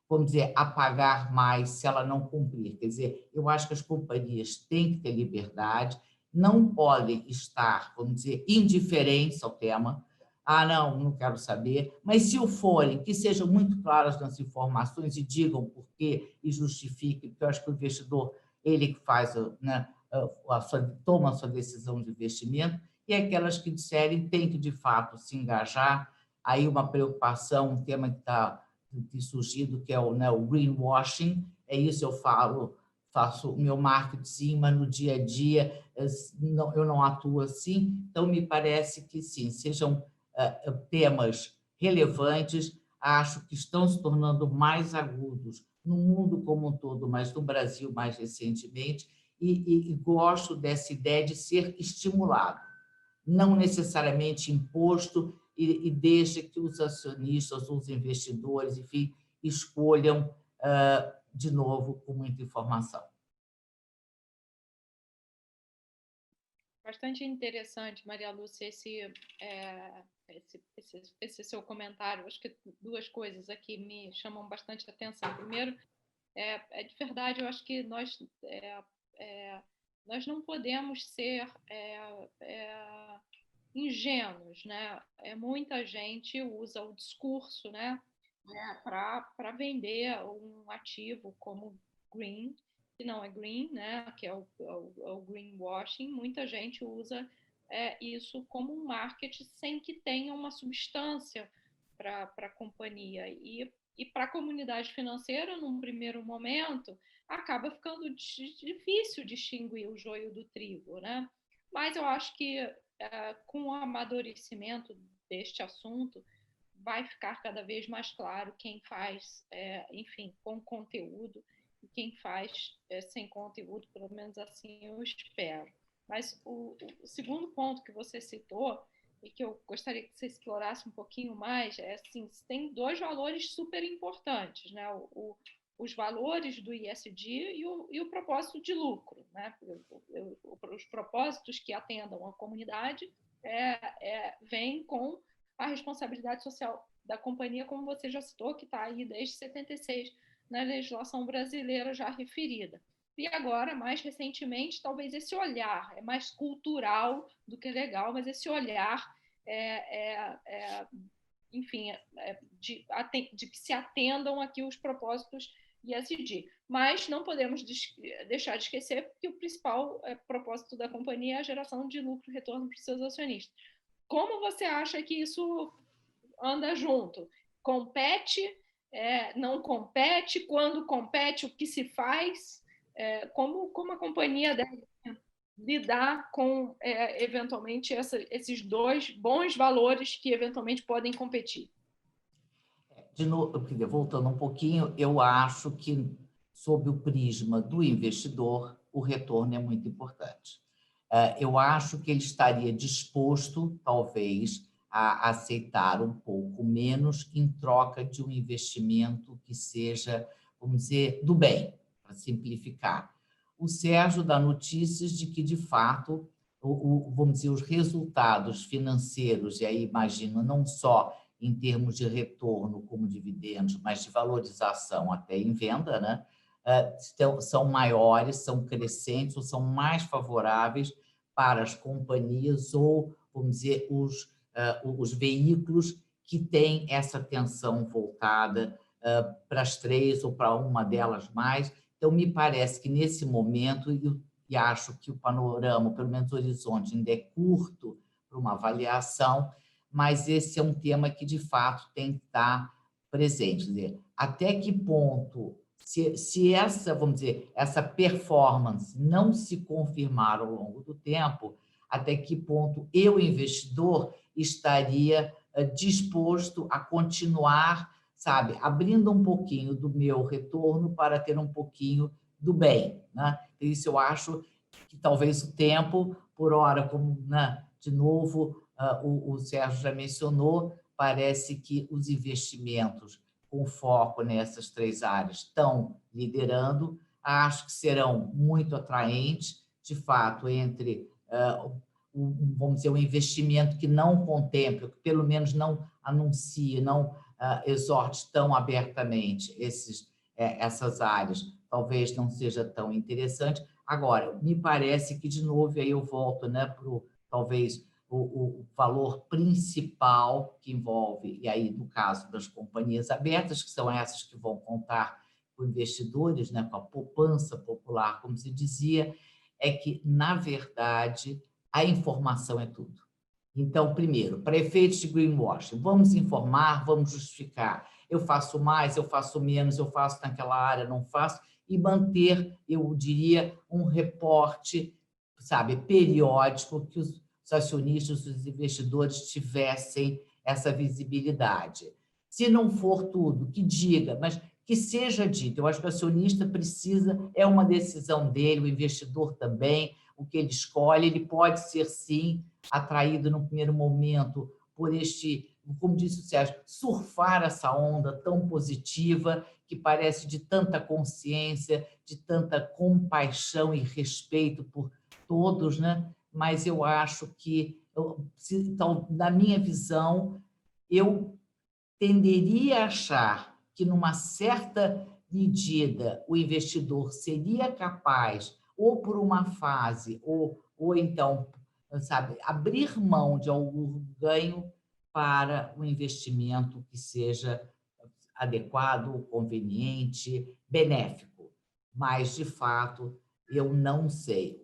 vamos dizer, a pagar mais se ela não cumprir. Quer dizer, eu acho que as companhias têm que ter liberdade, não podem estar, vamos dizer, indiferentes ao tema. Não quero saber. Mas, se o forem, que sejam muito claras nas informações e digam por quê e justifiquem, porque eu acho que o investidor, ele que faz, né, toma a sua decisão de investimento, e aquelas que disserem têm que, de fato, se engajar. Aí uma preocupação, um tema que está surgido, que é o greenwashing, isso eu faço o meu marketing, mas no dia a dia eu não atuo assim. Então, me parece que, sim, sejam temas relevantes, acho que estão se tornando mais agudos no mundo como um todo, mas no Brasil mais recentemente, e gosto dessa ideia de ser estimulado, não necessariamente imposto, e deixa que os acionistas, os investidores, enfim, escolham de novo com muita informação. Bastante interessante, Maria Lúcia, esse seu comentário. Acho que duas coisas aqui me chamam bastante atenção. Primeiro, de verdade, eu acho que nós não podemos ser ingênuos, né? Muita gente usa o discurso, né, para vender um ativo como green, que não é green, né, que é o greenwashing. Muita gente usa isso como um marketing sem que tenha uma substância para a companhia. E para a comunidade financeira, num primeiro momento, acaba ficando difícil distinguir o joio do trigo, né? Mas eu acho que com o amadurecimento deste assunto, vai ficar cada vez mais claro quem faz, enfim, com conteúdo e quem faz sem conteúdo, pelo menos assim eu espero. Mas o segundo ponto que você citou, e que eu gostaria que você explorasse um pouquinho mais, assim, tem dois valores super importantes, né? Os valores do ISD e o propósito de lucro, né? Os propósitos que atendam a comunidade vêm com a responsabilidade social da companhia, como você já citou, que está aí desde 76 na legislação brasileira já referida. E agora, mais recentemente, talvez esse olhar é mais cultural do que legal, mas esse olhar enfim, de que se atendam aqui os propósitos ESG. Mas não podemos deixar de esquecer que o principal propósito da companhia é a geração de lucro e retorno para os seus acionistas. Como você acha que isso anda junto? Compete? Não compete? Quando compete, o que se faz? Como a companhia deve lidar com, eventualmente, esses dois bons valores que, eventualmente, podem competir? De novo, voltando um pouquinho, eu acho que, sob o prisma do investidor, o retorno é muito importante. Eu acho que ele estaria disposto, talvez, a aceitar um pouco menos em troca de um investimento que seja, vamos dizer, do bem, para simplificar. O Sérgio dá notícias de que, de fato, vamos dizer, os resultados financeiros, e aí imagino não só em termos de retorno como dividendos, mas de valorização até em venda, né? São maiores, são crescentes, ou são mais favoráveis para as companhias ou, vamos dizer, os veículos que têm essa atenção voltada para as três ou para uma delas mais. Então, me parece que, nesse momento, e acho que o panorama, pelo menos o horizonte, ainda é curto para uma avaliação, mas esse é um tema que, de fato, tem que estar presente. Quer dizer, até que ponto, se essa, vamos dizer, essa performance não se confirmar ao longo do tempo, até que ponto eu, investidor, estaria disposto a continuar, sabe, abrindo um pouquinho do meu retorno para ter um pouquinho do bem, né? Isso eu acho que talvez o tempo, por hora, como, né, de novo, o Sérgio já mencionou, parece que os investimentos com foco nessas três áreas estão liderando, acho que serão muito atraentes, de fato, entre, vamos dizer, um investimento que não contemple, que pelo menos não anuncie, não exorte tão abertamente essas áreas, talvez não seja tão interessante. Agora, me parece que, de novo, aí eu volto, né, para talvez o valor principal que envolve, e aí, no caso das companhias abertas, que são essas que vão contar com investidores, né, com a poupança popular, como se dizia, é que, na verdade, a informação é tudo. Então, primeiro, para efeitos de greenwashing, vamos informar, vamos justificar. Eu faço mais, eu faço menos, eu faço naquela área, não faço. e manter, eu diria, um reporte, sabe, periódico, que os acionistas, os investidores tivessem essa visibilidade. Se não for tudo, que diga, mas que seja dito. Eu acho que o acionista precisa, é uma decisão dele, o investidor também, o que ele escolhe, ele pode ser, sim, atraído no primeiro momento por este, como disse o Sérgio, surfar essa onda tão positiva, que parece de tanta consciência, de tanta compaixão e respeito por todos, né? Mas eu acho que, então, na minha visão, eu tenderia a achar que, numa certa medida, o investidor seria capaz, ou por uma fase, ou então, sabe, abrir mão de algum ganho para um investimento que seja adequado, conveniente, benéfico. Mas, de fato, eu não sei.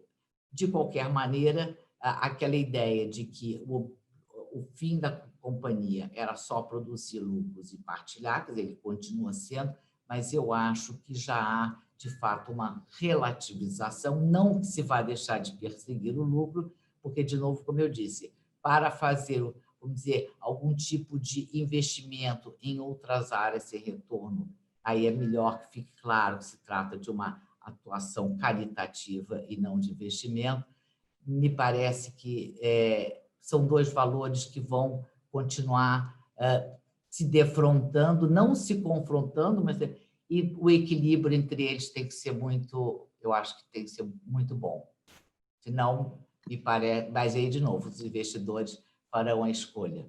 De qualquer maneira, aquela ideia de que o fim da companhia era só produzir lucros e partilhar, quer dizer, ele continua sendo, mas eu acho que já há, de fato, uma relativização, não que se vá deixar de perseguir o lucro, porque, de novo, como eu disse, para fazer, vamos dizer, algum tipo de investimento em outras áreas sem retorno, aí é melhor que fique claro que se trata de uma atuação caritativa e não de investimento. Me parece que são dois valores que vão continuar se defrontando, não se confrontando, mas e o equilíbrio entre eles tem que ser muito, eu acho que tem que ser muito bom. Senão, me parece, mas aí, de novo, os investidores farão a escolha.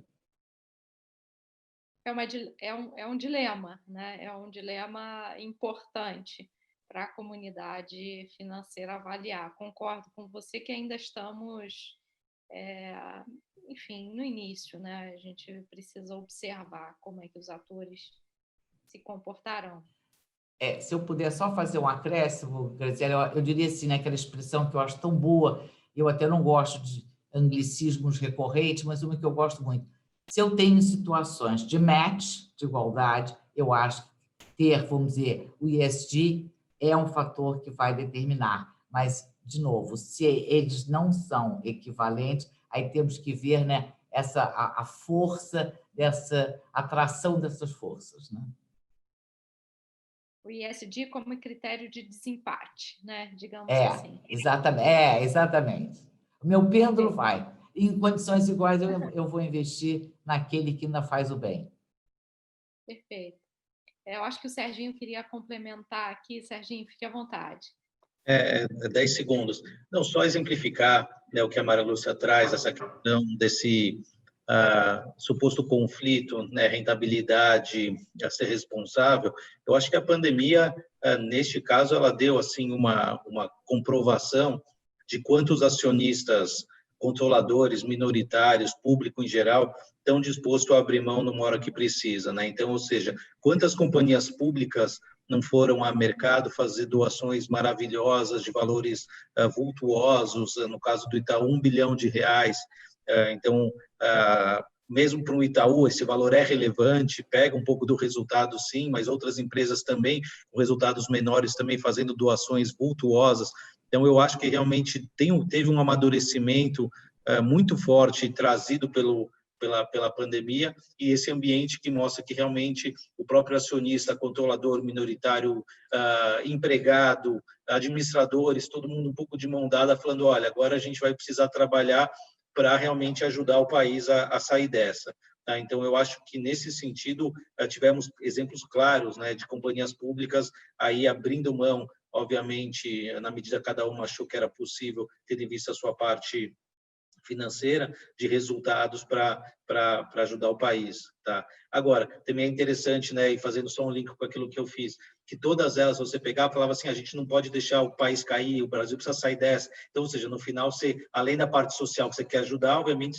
É um dilema, né? É um dilema importante para a comunidade financeira avaliar. Concordo com você que ainda estamos, enfim, no início, né? A gente precisa observar como é que os atores se comportarão. Se eu puder só fazer um acréscimo, Graziela, eu diria assim, né, aquela expressão que eu acho tão boa, eu até não gosto de anglicismos recorrentes, mas uma que eu gosto muito. Se eu tenho situações de match, de igualdade, eu acho que ter, vamos dizer, o ESG é um fator que vai determinar. Mas, de novo, se eles não são equivalentes, aí temos que ver, né, a força dessa atração dessas forças, né? O ESG como critério de desempate, né? Digamos assim. Exatamente. O meu pêndulo vai. Em condições iguais, eu vou investir naquele que ainda faz o bem. Perfeito. Eu acho que o Serginho queria complementar aqui. Serginho, fique à vontade. 10 segundos. Não, só exemplificar, né, o que a Maria Lúcia traz, essa questão desse suposto conflito, né, rentabilidade a ser responsável. Eu acho que a pandemia, neste caso, ela deu assim uma comprovação de quantos acionistas, controladores, minoritários, público em geral, estão dispostos a abrir mão numa hora que precisa, né? Então, ou seja, quantas companhias públicas não foram a mercado fazer doações maravilhosas de valores vultuosos, no caso do Itaú, R$1 bilhão. Então, mesmo para o Itaú, esse valor é relevante, pega um pouco do resultado, sim, mas outras empresas também, com resultados menores, também fazendo doações vultuosas. Então, eu acho que realmente teve um amadurecimento muito forte trazido pela pandemia, e esse ambiente que mostra que realmente o próprio acionista, controlador, minoritário, empregado, administradores, todo mundo um pouco de mão dada, falando, olha, agora a gente vai precisar trabalhar para realmente ajudar o país a sair dessa. Tá? Então, eu acho que, nesse sentido, tivemos exemplos claros, né, de companhias públicas aí abrindo mão, obviamente, na medida que cada uma achou que era possível, tendo em vista a sua parte financeira, de resultados para ajudar o país. Tá? Agora, também é interessante, né, e fazendo só um link com aquilo que eu fiz, que todas elas, você pegava e falava assim, a gente não pode deixar o país cair, o Brasil precisa sair dessa. Então, ou seja, no final, você, além da parte social que você quer ajudar, obviamente,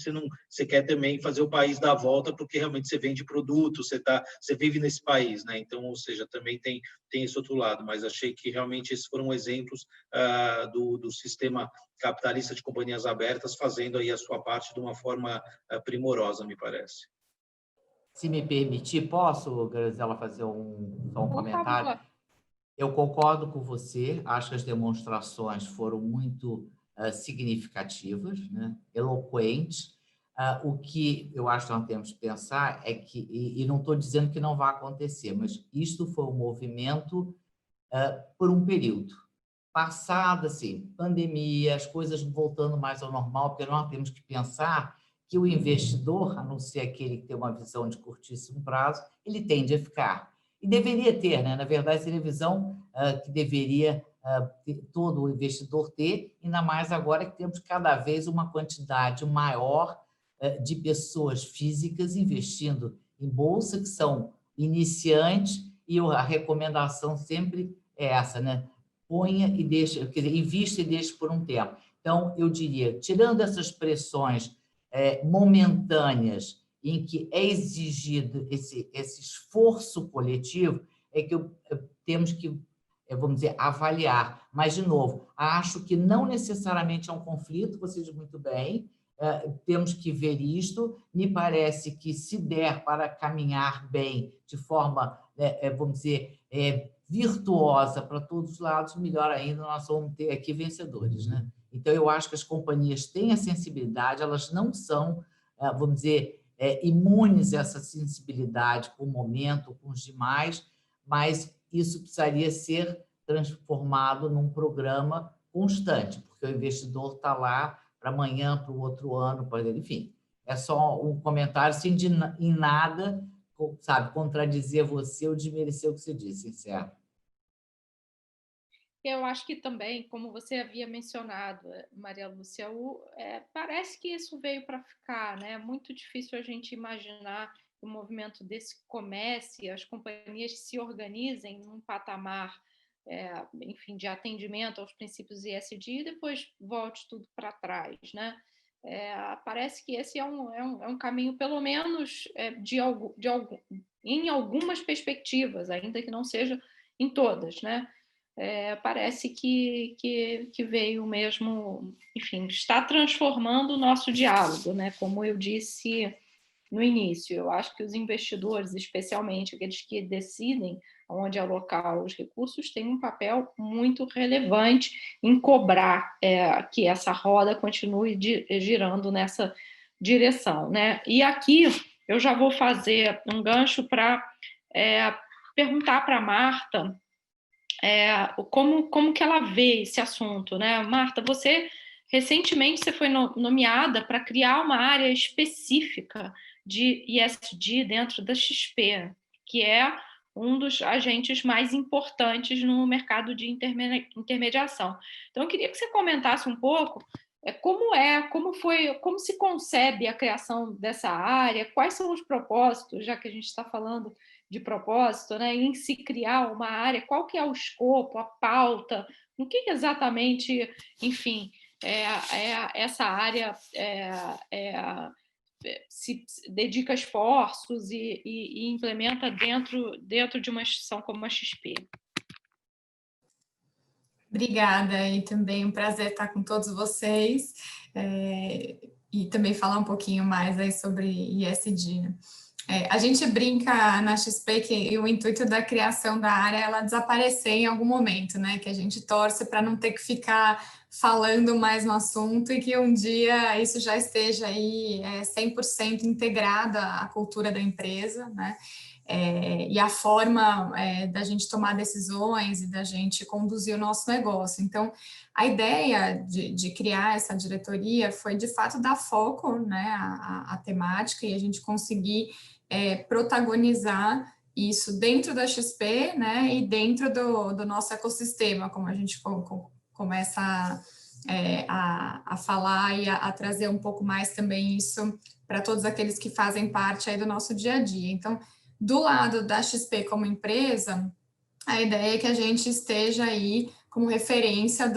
você quer também fazer o país dar a volta, porque realmente você vende produtos, você vive nesse país, né? Então, ou seja, também tem esse outro lado, mas achei que realmente esses foram exemplos do sistema capitalista de companhias abertas, fazendo aí a sua parte de uma forma primorosa, me parece. Se me permitir, posso, Graziela, fazer só um comentário? Eu concordo com você, acho que as demonstrações foram muito significativas, né? Eloquentes. O que eu acho que nós temos que pensar é que, e não estou dizendo que não vai acontecer, mas isto foi um movimento por um período. Passada, assim, pandemia, as coisas voltando mais ao normal, porque nós temos que pensar que o investidor, a não ser aquele que tem uma visão de curtíssimo prazo, ele tende a ficar. E deveria ter, né? Na verdade, seria a visão que deveria todo o investidor ter, ainda mais agora que temos cada vez uma quantidade maior de pessoas físicas investindo em bolsa, que são iniciantes, e a recomendação sempre é essa, né? Ponha e deixa, quer dizer, invista e deixe por um tempo. Então, eu diria, tirando essas pressões momentâneas em que é exigido esse esforço coletivo, é que temos que, vamos dizer, avaliar. Mas, de novo, acho que não necessariamente é um conflito, você diz muito bem, temos que ver isto. Me parece que, se der para caminhar bem, de forma, vamos dizer, virtuosa para todos os lados, melhor ainda, nós vamos ter aqui vencedores, né? Então, eu acho que as companhias têm a sensibilidade, elas não são, vamos dizer, imunes a essa sensibilidade com o momento, com os demais, mas isso precisaria ser transformado num programa constante, porque o investidor está lá para amanhã, para o outro ano, enfim. É só um comentário sem em nada, sabe, contradizer você ou desmerecer o que você disse, sincero. Eu acho que também, como você havia mencionado, Maria Lúcia, parece que isso veio para ficar, né? É muito difícil a gente imaginar que um movimento desse comece, as companhias se organizem num patamar, enfim, de atendimento aos princípios ESG e depois volte tudo para trás, né? Parece que esse é um caminho, pelo menos, em algumas perspectivas, ainda que não seja em todas, né? Parece que veio mesmo, enfim, está transformando o nosso diálogo, né? Como eu disse no início, eu acho que os investidores, especialmente aqueles que decidem onde alocar os recursos, têm um papel muito relevante em cobrar que essa roda continue girando nessa direção, né? E aqui eu já vou fazer um gancho para perguntar para a Marta como que ela vê esse assunto, né? Marta, recentemente você foi nomeada para criar uma área específica de ESG dentro da XP, que é um dos agentes mais importantes no mercado de intermediação. Então, eu queria que você comentasse um pouco como se concebe a criação dessa área, quais são os propósitos, já que a gente está falando de propósito, né, em se criar uma área, qual que é o escopo, a pauta, no que exatamente, enfim, essa área se dedica esforços e implementa dentro de uma instituição como a XP. Obrigada, e também um prazer estar com todos vocês, e também falar um pouquinho mais aí sobre ESG, né? A gente brinca na XP que o intuito da criação da área é ela desaparecer em algum momento, né? Que a gente torce para não ter que ficar falando mais no assunto e que um dia isso já esteja aí 100% integrado à cultura da empresa, né? E a forma da gente tomar decisões e da gente conduzir o nosso negócio. Então, a ideia de criar essa diretoria foi, de fato, dar foco, né, à temática e a gente conseguir protagonizar isso dentro da XP, né, e dentro do nosso ecossistema, como a gente começa a falar e a trazer um pouco mais também isso para todos aqueles que fazem parte aí do nosso dia a dia. Então, do lado da XP como empresa, a ideia é que a gente esteja aí como referência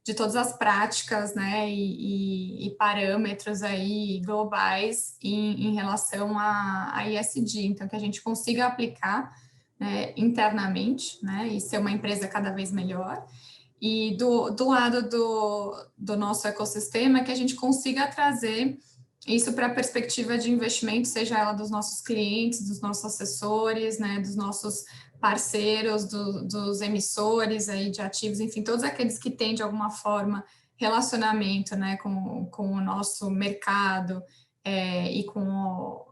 de todas as práticas, né, e parâmetros aí globais em relação a ESG, então que a gente consiga aplicar, né, internamente, né, e ser uma empresa cada vez melhor, e do lado do nosso ecossistema, que a gente consiga trazer Isso para a perspectiva de investimento, seja ela dos nossos clientes, dos nossos assessores, né, dos nossos parceiros, dos emissores aí de ativos, enfim, todos aqueles que têm, de alguma forma, relacionamento, né, com o nosso mercado e com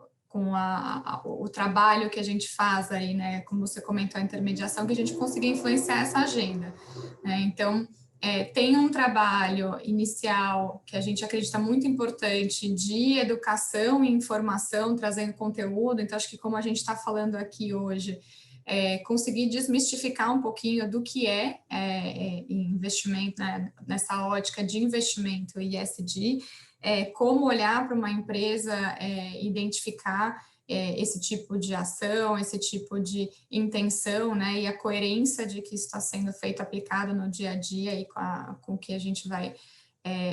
o trabalho que a gente faz aí, né, como você comentou, a intermediação, que a gente consiga influenciar essa agenda, né? Então, tem um trabalho inicial que a gente acredita muito importante de educação e informação, trazendo conteúdo. Então, acho que como a gente está falando aqui hoje, conseguir desmistificar um pouquinho do que é investimento, né, nessa ótica de investimento e ESG, como olhar para uma empresa, identificar esse tipo de ação, esse tipo de intenção, né, e a coerência de que isso está sendo feito, aplicado no dia a dia e com o que a gente vai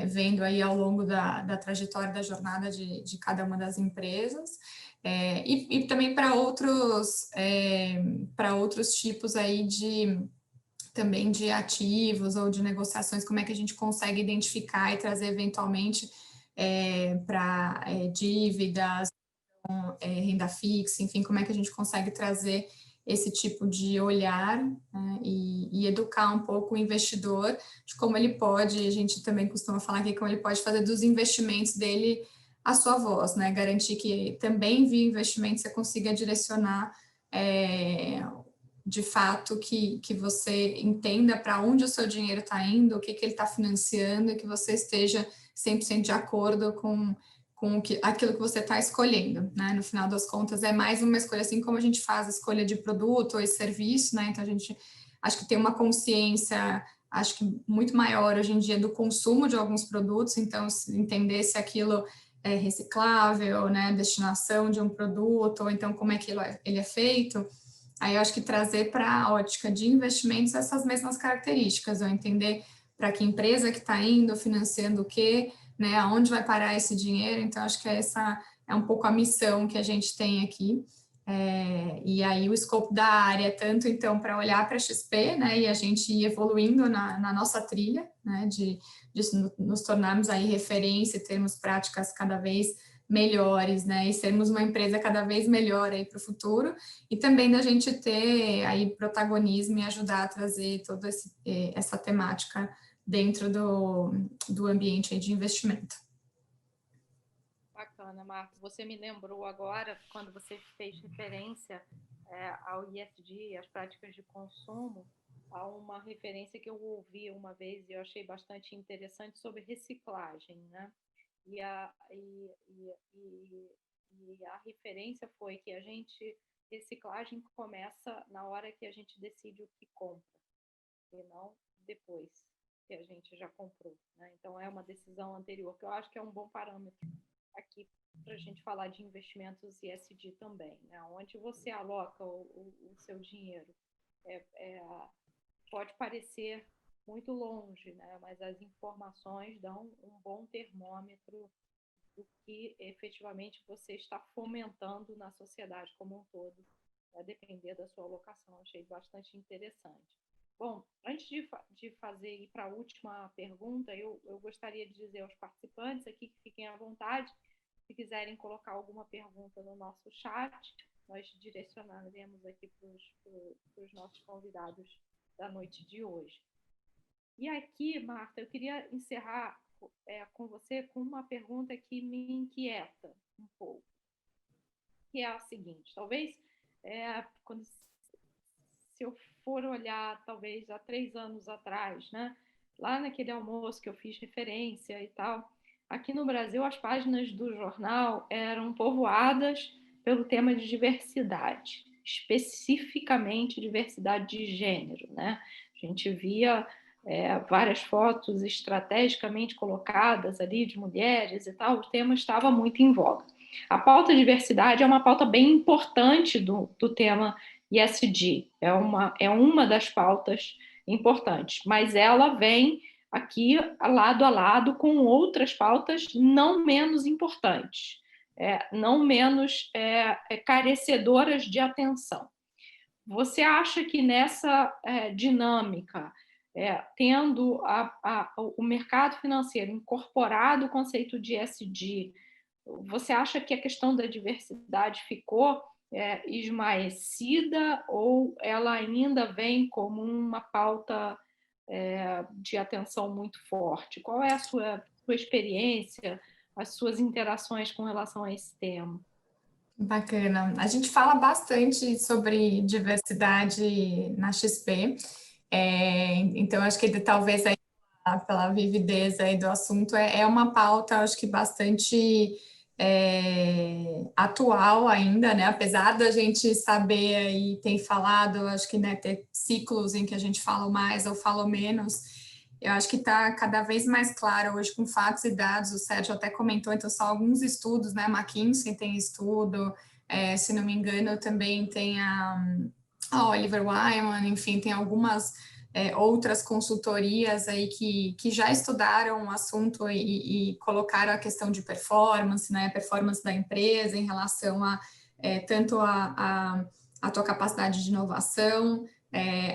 vendo aí ao longo da trajetória da jornada de cada uma das empresas, e também para outros tipos aí também de ativos ou de negociações, como é que a gente consegue identificar e trazer eventualmente para dívidas, renda fixa, enfim, como é que a gente consegue trazer esse tipo de olhar, né, e educar um pouco o investidor de como ele pode, a gente também costuma falar aqui, como ele pode fazer dos investimentos dele a sua voz, né, garantir que também via investimento você consiga direcionar de fato que você entenda para onde o seu dinheiro está indo, o que ele está financiando, e que você esteja 100% de acordo com aquilo que você está escolhendo, né? No final das contas, é mais uma escolha, assim como a gente faz a escolha de produto ou serviço, né? Então, a gente acho que tem uma consciência, acho que muito maior hoje em dia do consumo de alguns produtos, então, entender se aquilo é reciclável, né? Destinação de um produto, ou então como é que ele é feito. Aí eu acho que trazer para a ótica de investimentos essas mesmas características, eu entender para que empresa que está indo, financiando o quê, né, aonde vai parar esse dinheiro. Então, acho que essa é um pouco a missão que a gente tem aqui. E aí o escopo da área, tanto então para olhar para a XP, né, e a gente ir evoluindo na nossa trilha, né, de nos tornarmos aí referência, termos práticas cada vez melhores, né, e sermos uma empresa cada vez melhor aí para o futuro, e também da gente ter aí protagonismo e ajudar a trazer toda essa temática dentro do ambiente de investimento. Bacana, Marco. Você me lembrou agora, quando você fez referência ao ESG, as práticas de consumo, a uma referência que eu ouvi uma vez e eu achei bastante interessante sobre reciclagem, né? E a referência foi que reciclagem começa na hora que a gente decide o que compra, e não depois que a gente já comprou, né? Então, é uma decisão anterior, que eu acho que é um bom parâmetro aqui para a gente falar de investimentos ESG também, né? Onde você aloca o seu dinheiro. Pode parecer muito longe, né? Mas as informações dão um bom termômetro do que efetivamente você está fomentando na sociedade como um todo, a depender da sua alocação. Achei bastante interessante. Bom, antes de ir para a última pergunta, eu gostaria de dizer aos participantes aqui que fiquem à vontade, se quiserem colocar alguma pergunta no nosso chat, nós direcionaremos aqui para os nossos convidados da noite de hoje. E aqui, Marta, eu queria encerrar com você com uma pergunta que me inquieta um pouco, que é a seguinte: talvez, se eu for olhar, talvez, há 3 anos atrás, né, lá naquele almoço que eu fiz referência e tal, aqui no Brasil as páginas do jornal eram povoadas pelo tema de diversidade, especificamente diversidade de gênero, né? A gente via várias fotos estrategicamente colocadas ali de mulheres e tal, o tema estava muito em voga. A pauta de diversidade é uma pauta bem importante do tema ESG, é uma das pautas importantes, mas ela vem aqui lado a lado com outras pautas não menos importantes, não menos carecedoras de atenção. Você acha que nessa dinâmica, tendo o mercado financeiro incorporado o conceito de ESG você acha que a questão da diversidade ficou esmaecida ou ela ainda vem como uma pauta de atenção muito forte? Qual é a sua experiência, as suas interações com relação a esse tema? Bacana. A gente fala bastante sobre diversidade na XP, então acho que talvez aí, pela vividez aí do assunto, é uma pauta, acho que bastante atual ainda, né? Apesar da gente saber e tem falado, acho que, né, ter ciclos em que a gente fala mais ou fala menos, eu acho que está cada vez mais claro hoje com fatos e dados. O Sérgio até comentou, então são alguns estudos, né? McKinsey tem estudo, se não me engano também tem a Oliver Wyman, enfim, tem algumas outras consultorias aí que já estudaram o assunto e colocaram a questão de performance, né? Performance da empresa em relação a tanto a tua capacidade de inovação,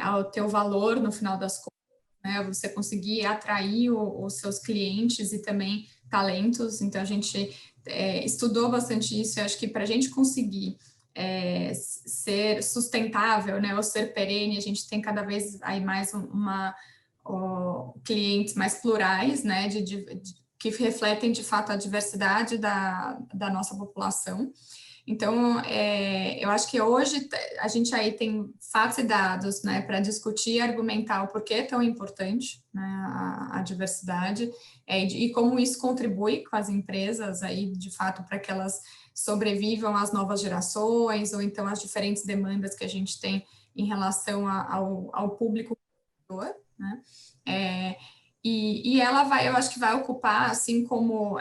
ao teu valor no final das contas, né, você conseguir atrair os seus clientes e também talentos. Então, a gente estudou bastante isso. Eu acho que para a gente conseguir ser sustentável, né, ou ser perene, a gente tem cada vez aí mais clientes mais plurais, né, que refletem, de fato, a diversidade da nossa população. Então, eu acho que hoje a gente aí tem fatos e dados, né, para discutir e argumentar o porquê é tão importante, né, a diversidade, e como isso contribui com as empresas aí, de fato, para que elas sobrevivam às novas gerações, ou então às diferentes demandas que a gente tem em relação ao público consumidor, né? E ela eu acho que vai ocupar, assim como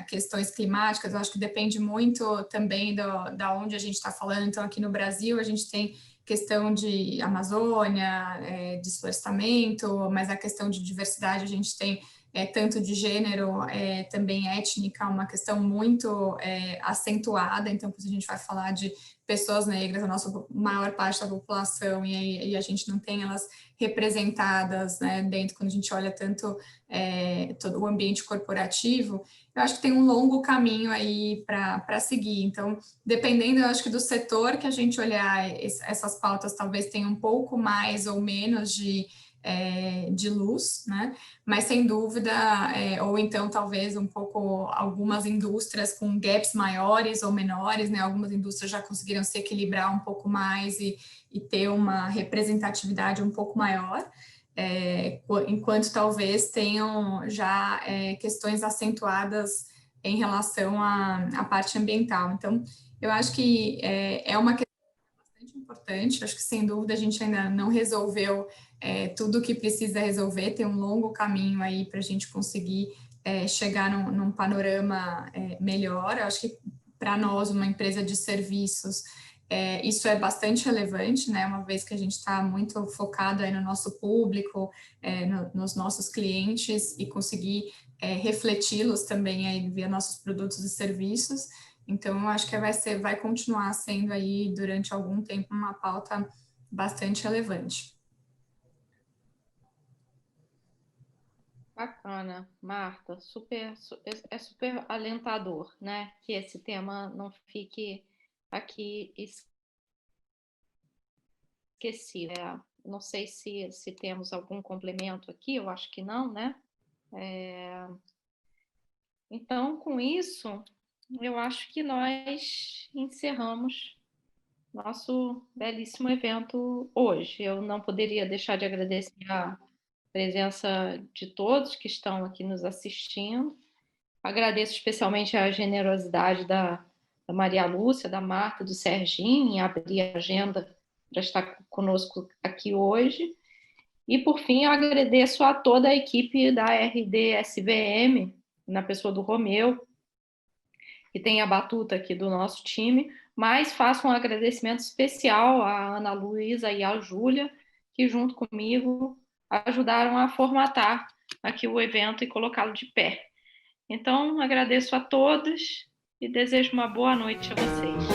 questões climáticas, eu acho que depende muito também da onde a gente está falando. Então, aqui no Brasil, a gente tem questão de Amazônia, desflorestamento, mas a questão de diversidade a gente tem tanto de gênero, também étnica, uma questão muito acentuada. Então, quando a gente vai falar de pessoas negras, a nossa maior parte da população, e a gente não tem elas representadas, né, dentro, quando a gente olha tanto todo o ambiente corporativo, eu acho que tem um longo caminho aí para seguir. Então, dependendo, eu acho que do setor que a gente olhar, essas pautas talvez tenham um pouco mais ou menos de luz, né? Mas sem dúvida, ou então talvez um pouco algumas indústrias com gaps maiores ou menores, né? Algumas indústrias já conseguiram se equilibrar um pouco mais e ter uma representatividade um pouco maior, enquanto talvez tenham já questões acentuadas em relação à parte ambiental. Então, eu acho que é uma questão bastante importante. Acho que, sem dúvida, a gente ainda não resolveu tudo o que precisa resolver, tem um longo caminho aí para a gente conseguir chegar num panorama melhor. Eu acho que, para nós, uma empresa de serviços, isso é bastante relevante, né? Uma vez que a gente está muito focado aí no nosso público, nos nossos clientes, e conseguir refleti-los também aí via nossos produtos e serviços. Então, eu acho que vai continuar sendo aí, durante algum tempo, uma pauta bastante relevante. Bacana, Marta, é super alentador, né? Que esse tema não fique aqui esquecido. Não sei se temos algum complemento aqui, eu acho que não, né? Então, com isso, eu acho que nós encerramos nosso belíssimo evento hoje. Eu não poderia deixar de agradecer a presença de todos que estão aqui nos assistindo. Agradeço especialmente a generosidade da Maria Lúcia, da Marta, do Serginho, em abrir a agenda para estar conosco aqui hoje. E, por fim, eu agradeço a toda a equipe da RD-SVM, na pessoa do Romeu, que tem a batuta aqui do nosso time, mas faço um agradecimento especial à Ana Luísa e à Júlia, que junto comigo ajudaram a formatar aqui o evento e colocá-lo de pé. Então, agradeço a todos e desejo uma boa noite a vocês.